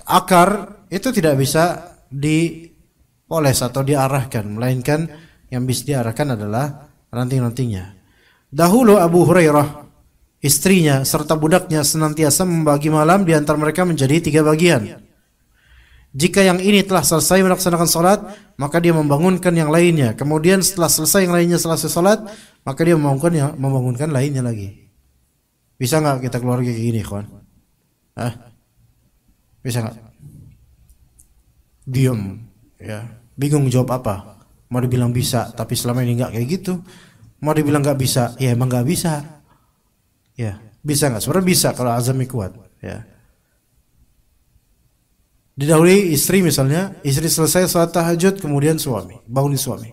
akar itu tidak bisa dipoles atau diarahkan, melainkan yang bisa diarahkan adalah ranting-rantingnya. Dahulu Abu Hurairah, istrinya serta budaknya senantiasa membagi malam di antara mereka menjadi 3 bagian. Jika yang ini telah selesai melaksanakan salat, maka dia membangunkan yang lainnya. Kemudian setelah selesai yang lainnya selesai salat, maka dia membangunkan lainnya lagi. Bisa nggak kita keluarga kayak gini, kawan? Bisa nggak? Diam, ya, bingung jawab apa. Mau dibilang bisa, tapi selama ini nggak kayak gitu. Mau dibilang nggak bisa, ya emang nggak bisa. Ya, bisa nggak? Sebenarnya bisa kalau azami kuat, ya. Didahului istri, misalnya istri selesai salat tahajud, kemudian suami bangunin suami,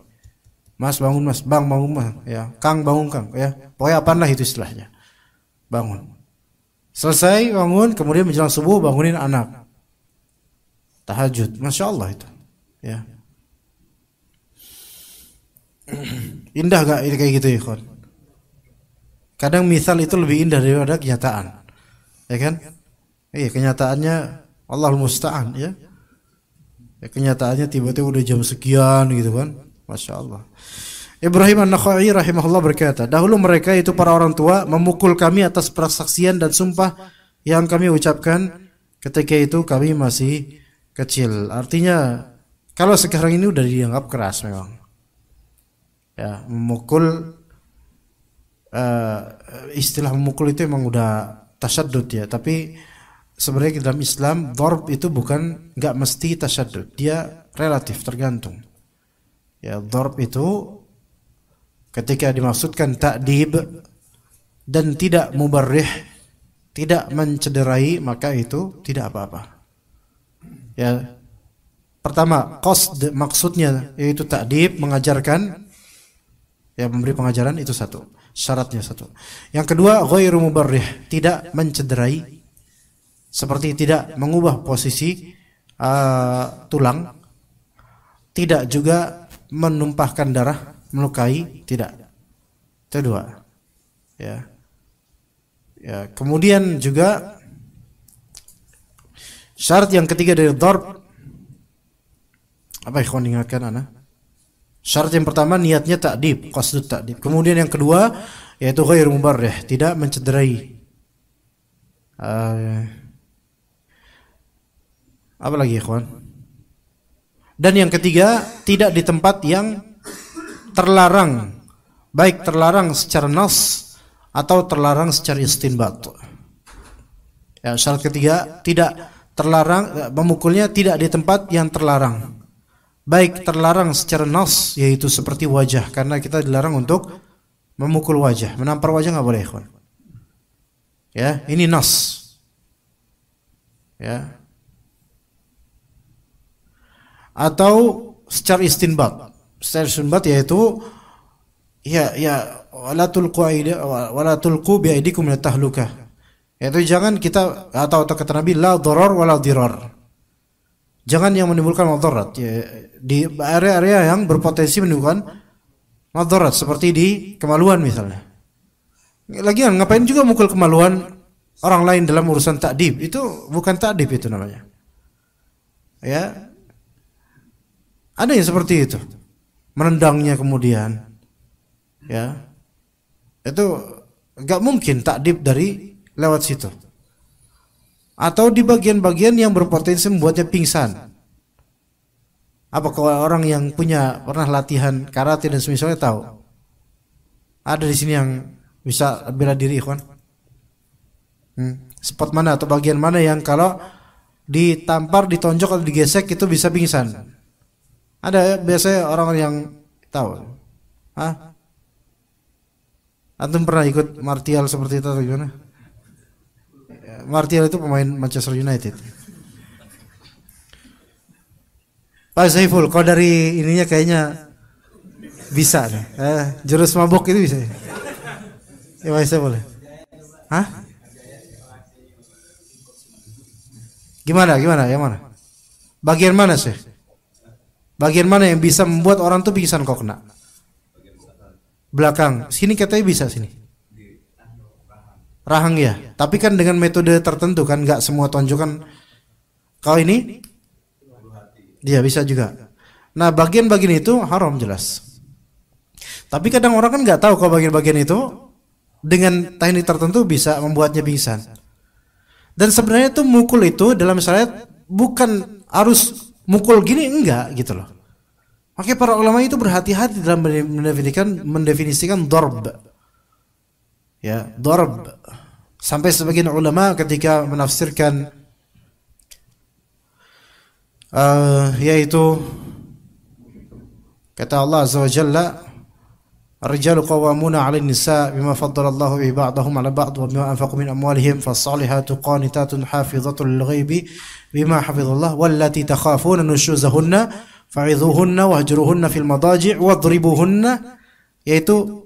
mas bangun mas, bang bangun mas, ya, kang bangun kang, ya, pokoknya apaan lah itu istilahnya, bangun. Selesai bangun, kemudian menjelang subuh bangunin anak tahajud, masya Allah itu, ya. Indah gak ini kayak gitu, ya kawan? Kadang misal itu lebih indah daripada kenyataan, ya kan? Iya, kenyataannya Allahul musta'an ya. Ya kenyataannya tiba-tiba udah jam sekian gitu kan. Masya Allah. Ibrahim An-Nakhai rahimahullah berkata, dahulu mereka itu para orang tua memukul kami atas persaksian dan sumpah yang kami ucapkan ketika itu kami masih kecil. Artinya kalau sekarang ini udah dianggap keras memang. Ya, memukul istilah memukul itu memang udah tasyaddud ya, tapi sebenarnya dalam Islam dharb itu bukan enggak mesti tasyaddud, dia relatif tergantung. Ya, dharb itu ketika dimaksudkan ta'dib dan tidak mubarrih, tidak mencederai, maka itu tidak apa-apa. Ya. Pertama, qasd maksudnya yaitu ta'dib, mengajarkan, ya memberi pengajaran, itu satu. Syaratnya satu. Yang kedua, ghairu mubarrih, tidak mencederai, seperti tidak mengubah posisi tulang, tidak juga menumpahkan darah, melukai, tidak. Itu dua. Ya. Ya, kemudian juga syarat yang ketiga dari dharb, apa ikhwan ingatkan ana? Syarat yang pertama niatnya ta'dib, qasdut ta'dib. Kemudian yang kedua yaitu ghairu mubarrih, tidak mencederai. Apa lagi ikhwan? Dan yang ketiga, tidak di tempat yang terlarang, baik terlarang secara nas atau terlarang secara istinbat. Ya, syarat ketiga, tidak terlarang, memukulnya tidak di tempat yang terlarang, baik terlarang secara nas, yaitu seperti wajah, karena kita dilarang untuk memukul wajah, menampar wajah nggak boleh, ikhwan. Ya, ini nas. Ya. Atau secara istinbat. Secara istinbat yaitu wala tulqu bi aydikum ila tahlukah. Yaitu jangan kita, atau kata Nabi la dharar wala dirar. Jangan yang menimbulkan madarat, ya, di area-area yang berpotensi menimbulkan madarat, seperti di kemaluan misalnya. Lagian ngapain juga mukul kemaluan orang lain dalam urusan ta'dib? Itu bukan ta'dib itu namanya. Ya. Ada yang seperti itu. Menendangnya kemudian. Ya. Itu enggak mungkin ta'dib dari lewat situ. Atau di bagian-bagian yang berpotensi membuatnya pingsan. Apa kalau orang yang pernah latihan karate dan semisalnya tahu? Ada di sini yang bisa bela diri, ikhwan? Spot mana atau bagian mana yang kalau ditampar, ditonjok atau digesek itu bisa pingsan? Ada biasanya orang yang tahu. Hah? Antum pernah ikut martial seperti itu atau gimana? Martial itu pemain Manchester United. Pak Saiful, kau dari ininya kayaknya bisa nih. Jurus mabok itu bisa. Ya Pak Saiful. Hah? Gimana? Yang mana? Bagian mana sih? Bagian mana yang bisa membuat orang tuh pingsan kok kena? Belakang. Sini katanya bisa sini. Rahang ya. Tapi kan dengan metode tertentu kan, nggak semua tonjokan. Kau ini? Dia bisa juga. Nah, bagian-bagian itu haram jelas. Tapi kadang orang kan nggak tahu kalau bagian-bagian itu dengan teknik tertentu bisa membuatnya pingsan. Dan sebenarnya itu mukul itu dalam syariat bukan harus mukul gini, enggak gitu loh. Makanya para ulama itu berhati-hati dalam mendefinisikan darb. Ya, darb. Sampai sebagian ulama ketika menafsirkan yaitu kata Allah Azza wa Jalla, ar-rijalu qawwamuna 'alan nisa bima faddala Allahu bihi ba'dahum 'ala ba'd wa bima anfaqu min amwalihim fas-salihatu qanitatun hafizatun lil-ghaibi bima hafizallah wallati takhafuna nushuzahunna fa'idhuhunna wahjuruhunna fil madaji' wadribuhunna, yaitu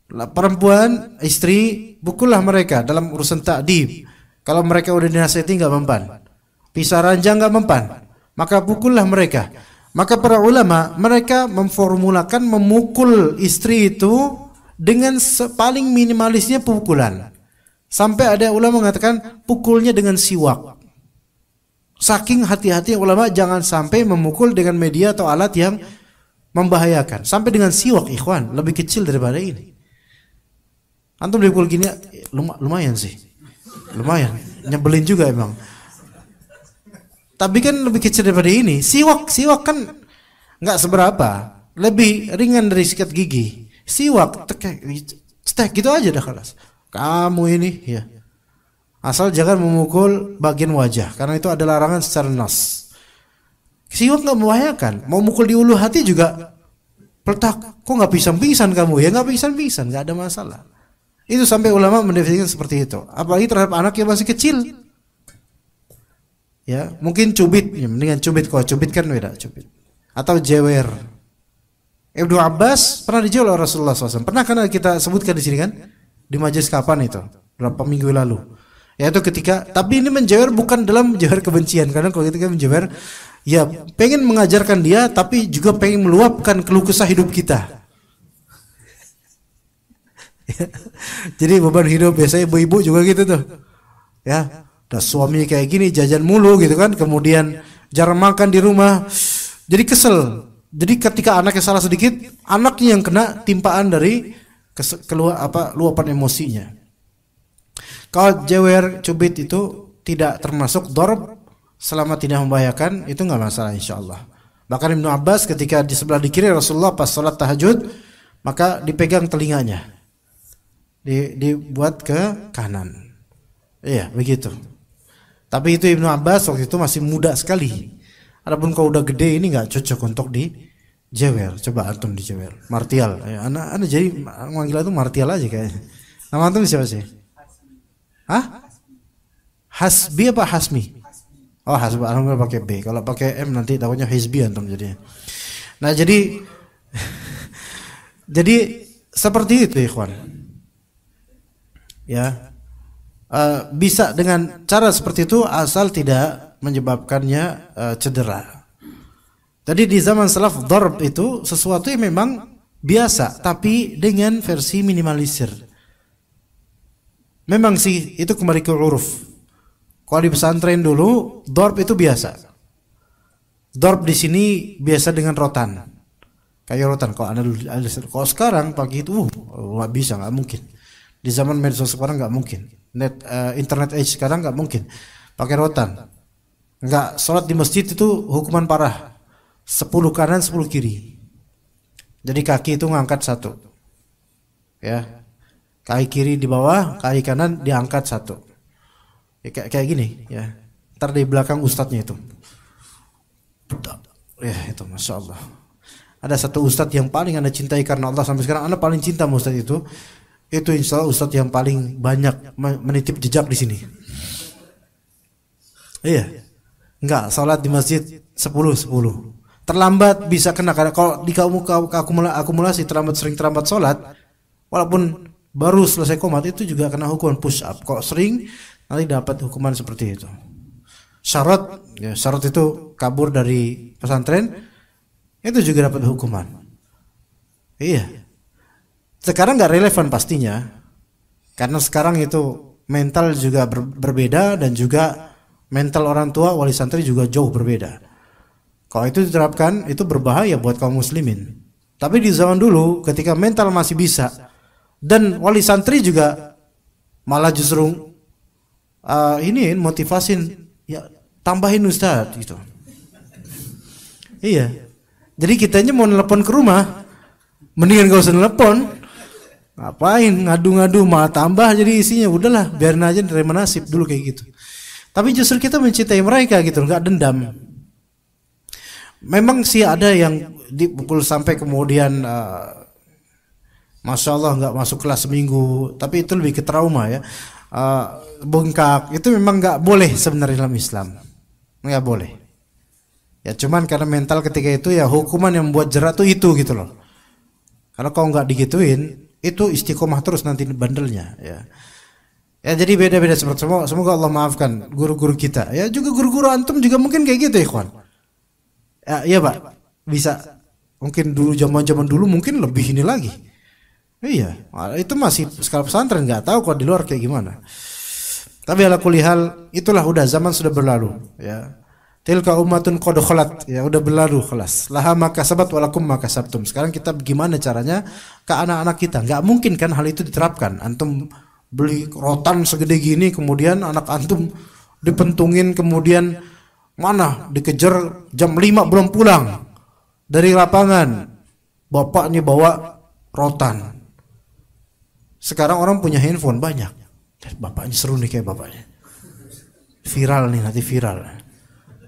perempuan, istri, pukullah mereka dalam urusan ta'dib. Kalau mereka udah dinasihati enggak mempan, pisah ranjang enggak mempan, maka pukullah mereka. Maka para ulama mereka memformulakan memukul istri itu dengan paling minimalisnya pukulan. Sampai ada ulama mengatakan pukulnya dengan siwak. Saking hati-hati ulama jangan sampai memukul dengan media atau alat yang membahayakan. Sampai dengan siwak, ikhwan, lebih kecil daripada ini. Antum dipukul gini lumayan sih. Lumayan, nyebelin juga emang. Tapi kan lebih kecil daripada ini. Siwak kan nggak seberapa, lebih ringan dari sikat gigi. Siwak, stek gitu aja dah kelas. Kamu ini, ya. Asal jangan memukul bagian wajah, karena itu ada larangan secara nas. Siwak nggak membahayakan. Mau mukul di ulu hati juga peletak. Kok nggak pingsan kamu? Ya nggak pingsan, nggak ada masalah. Itu sampai ulama mendefinisikan seperti itu. Apalagi terhadap anak yang masih kecil. Ya, mungkin cubit, ya, mendingan cubit. Kalau cubit kan beda, cubit. Atau jewer. Ibnu Abbas pernah dijual oleh Rasulullah SAW. Pernah kan kita sebutkan di sini kan? Di majelis kapan itu? Berapa minggu lalu? Yaitu ketika, tapi ini menjewer bukan dalam menjewer kebencian. Karena kalau kita menjewer, ya pengen mengajarkan dia, tapi juga pengen meluapkan keluh kesah hidup kita. Jadi beban hidup biasanya ibu-ibu juga gitu tuh. Ya, udah suami kayak gini jajan mulu gitu kan, kemudian jarang makan di rumah. Jadi kesel. Jadi ketika anaknya salah sedikit, anaknya yang kena timpaan dari luapan emosinya. Kalau jewer, cubit itu tidak termasuk darb selama tidak membahayakan, itu nggak masalah insyaallah. Bahkan Ibnu Abbas ketika di sebelah di kiri Rasulullah pas salat tahajud, maka dipegang telinganya. Dibuat ke kanan. Iya, begitu. Tapi itu Ibnu Abbas waktu itu masih muda sekali. Adapun kalau udah gede ini nggak cocok untuk di jewer. Coba antum di jewer. Martial. Anak jadi manggil itu Martial aja kayaknya. Nama antum siapa sih? Hah? Hasbi apa Hasmi? Oh, Hasbi. Antum pakai B. Kalau pakai M nanti takutnya Hizbi antum jadinya. Nah, jadi seperti itu, ikhwan. Ya. Bisa dengan cara seperti itu asal tidak menyebabkannya cedera. Jadi di zaman salaf darb itu sesuatu yang memang biasa, tapi dengan versi minimalisir. Memang sih itu kembali ke uruf. Kalau di pesantren dulu darb itu biasa. Darb di sini biasa dengan rotan. Kayak rotan. Kalau sekarang pagi itu nggak bisa, nggak mungkin. Di zaman medsos sekarang nggak mungkin. Internet age sekarang nggak mungkin pakai rotan. Nggak, sholat di masjid itu hukuman parah. 10 kanan 10 kiri. Jadi kaki itu ngangkat 1. Ya. Kaki kiri di bawah, kaki kanan diangkat 1. Ya, kayak gini ya. Ntar di belakang ustadznya itu. Ya itu Masya Allah. Ada satu ustadz yang paling Anda cintai karena Allah sampai sekarang Anda paling cinta sama ustadz itu. Itu insya Allah ustadz yang paling banyak menitip jejak di sini. Iya. Enggak, salat di masjid 10. Terlambat bisa kena, karena kalau di kamu akumulasi terlambat salat, walaupun baru selesai qomat itu juga kena hukuman push up. Kalau sering nanti dapat hukuman seperti itu. Syarat itu kabur dari pesantren itu juga dapat hukuman. Iya. Sekarang nggak relevan pastinya, karena sekarang itu mental juga berbeda dan juga mental orang tua wali santri juga jauh berbeda. Kalau itu diterapkan itu berbahaya buat kaum muslimin. Tapi di zaman dulu ketika mental masih bisa dan wali santri juga malah justru ini motivasin, ya tambahin ustaz gitu. Iya. Jadi kitanya mau nelpon ke rumah, mendingan gak usah nelpon. Ngapain ngadu-ngadu malah tambah jadi isinya, udahlah biarin aja terima nasib dulu kayak gitu. Tapi justru kita mencintai mereka gitu, nggak dendam. Memang sih ada yang dipukul sampai kemudian Masya Allah nggak masuk kelas seminggu, tapi itu lebih ke trauma ya. Bengkak itu memang nggak boleh sebenarnya dalam Islam, nggak boleh. Ya cuman karena mental ketika itu ya hukuman yang membuat jerat tuh itu gitu loh. Karena kalau nggak digituin itu istiqomah terus nanti bandelnya ya. Ya jadi beda-beda seperti semoga Allah maafkan guru-guru kita. Ya juga guru-guru antum juga mungkin kayak gitu ikhwan. Ya, iya Pak. Bisa. Mungkin dulu zaman-zaman dulu mungkin lebih ini lagi. Iya, itu masih skala pesantren, nggak tahu kalau di luar kayak gimana. Tapi ala kulli hal itulah udah zaman sudah berlalu ya. Tilka ummatun qad khalat, ya udah berlalu kelas. Laha ma kasabat walakum ma kasabtum. Sekarang kita gimana caranya ke anak-anak kita? Enggak mungkin kan hal itu diterapkan. Antum beli rotan segede gini, kemudian anak antum dipentungin, kemudian mana dikejar jam 5 belum pulang dari lapangan, bapaknya bawa rotan. Sekarang orang punya handphone banyak, bapaknya seru nih kayak bapaknya, viral nih, nanti viral.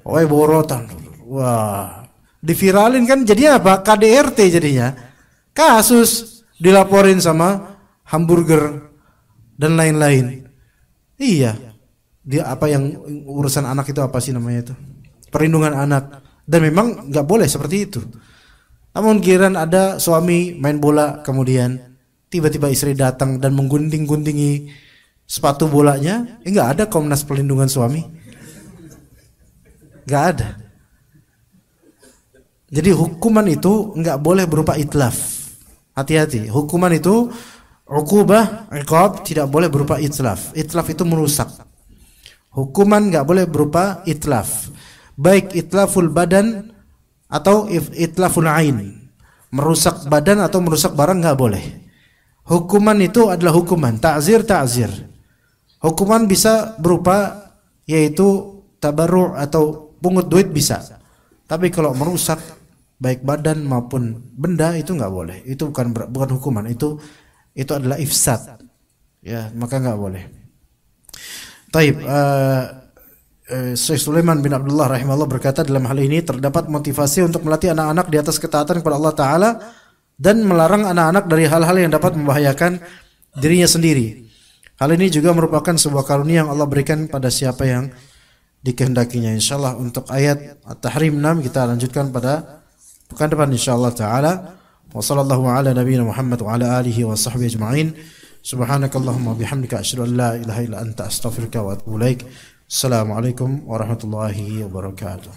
Oh bawa rotan, wah diviralin kan, jadinya apa? KDRT jadinya, kasus dilaporin sama hamburger dan lain-lain. Iya, dia apa yang urusan anak itu apa sih namanya itu? Perlindungan anak. Dan memang nggak boleh seperti itu. Namun giliran ada suami main bola, kemudian tiba-tiba istri datang dan menggunting-guntingi sepatu bolanya, nggak ada Komnas Perlindungan Suami, nggak ada. Jadi hukuman itu nggak boleh berupa itlaf. Hati-hati, hukuman itu uqubah, iqab tidak boleh berupa itlaf. Itlaf itu merusak. Hukuman nggak boleh berupa itlaf, baik itlaful badan atau itlaful ain, merusak badan atau merusak barang nggak boleh. Hukuman itu adalah hukuman ta'zir. Hukuman bisa berupa yaitu tabarru' atau pungut duit bisa. Tapi kalau merusak baik badan maupun benda itu nggak boleh. Itu bukan hukuman, itu adalah ifsad. Ya, maka nggak boleh. Taib, Syekh Sulaiman bin Abdullah rahimahullah berkata, dalam hal ini terdapat motivasi untuk melatih anak-anak di atas ketaatan kepada Allah Ta'ala dan melarang anak-anak dari hal-hal yang dapat membahayakan dirinya sendiri. Hal ini juga merupakan sebuah karunia yang Allah berikan pada siapa yang dikehendakinya. InsyaAllah untuk ayat At-Tahrim 6 kita lanjutkan pada pekan depan insyaAllah Ta'ala. Wa sallallahu ala nabiyina Muhammad wa ala alihi wa sahbihi ajma'in. Subhanakallahumma bihamdika asyhadu an la ilaha illa anta astaghfiruka wa atubu ilaik. Assalamualaikum warahmatullahi wabarakatuh.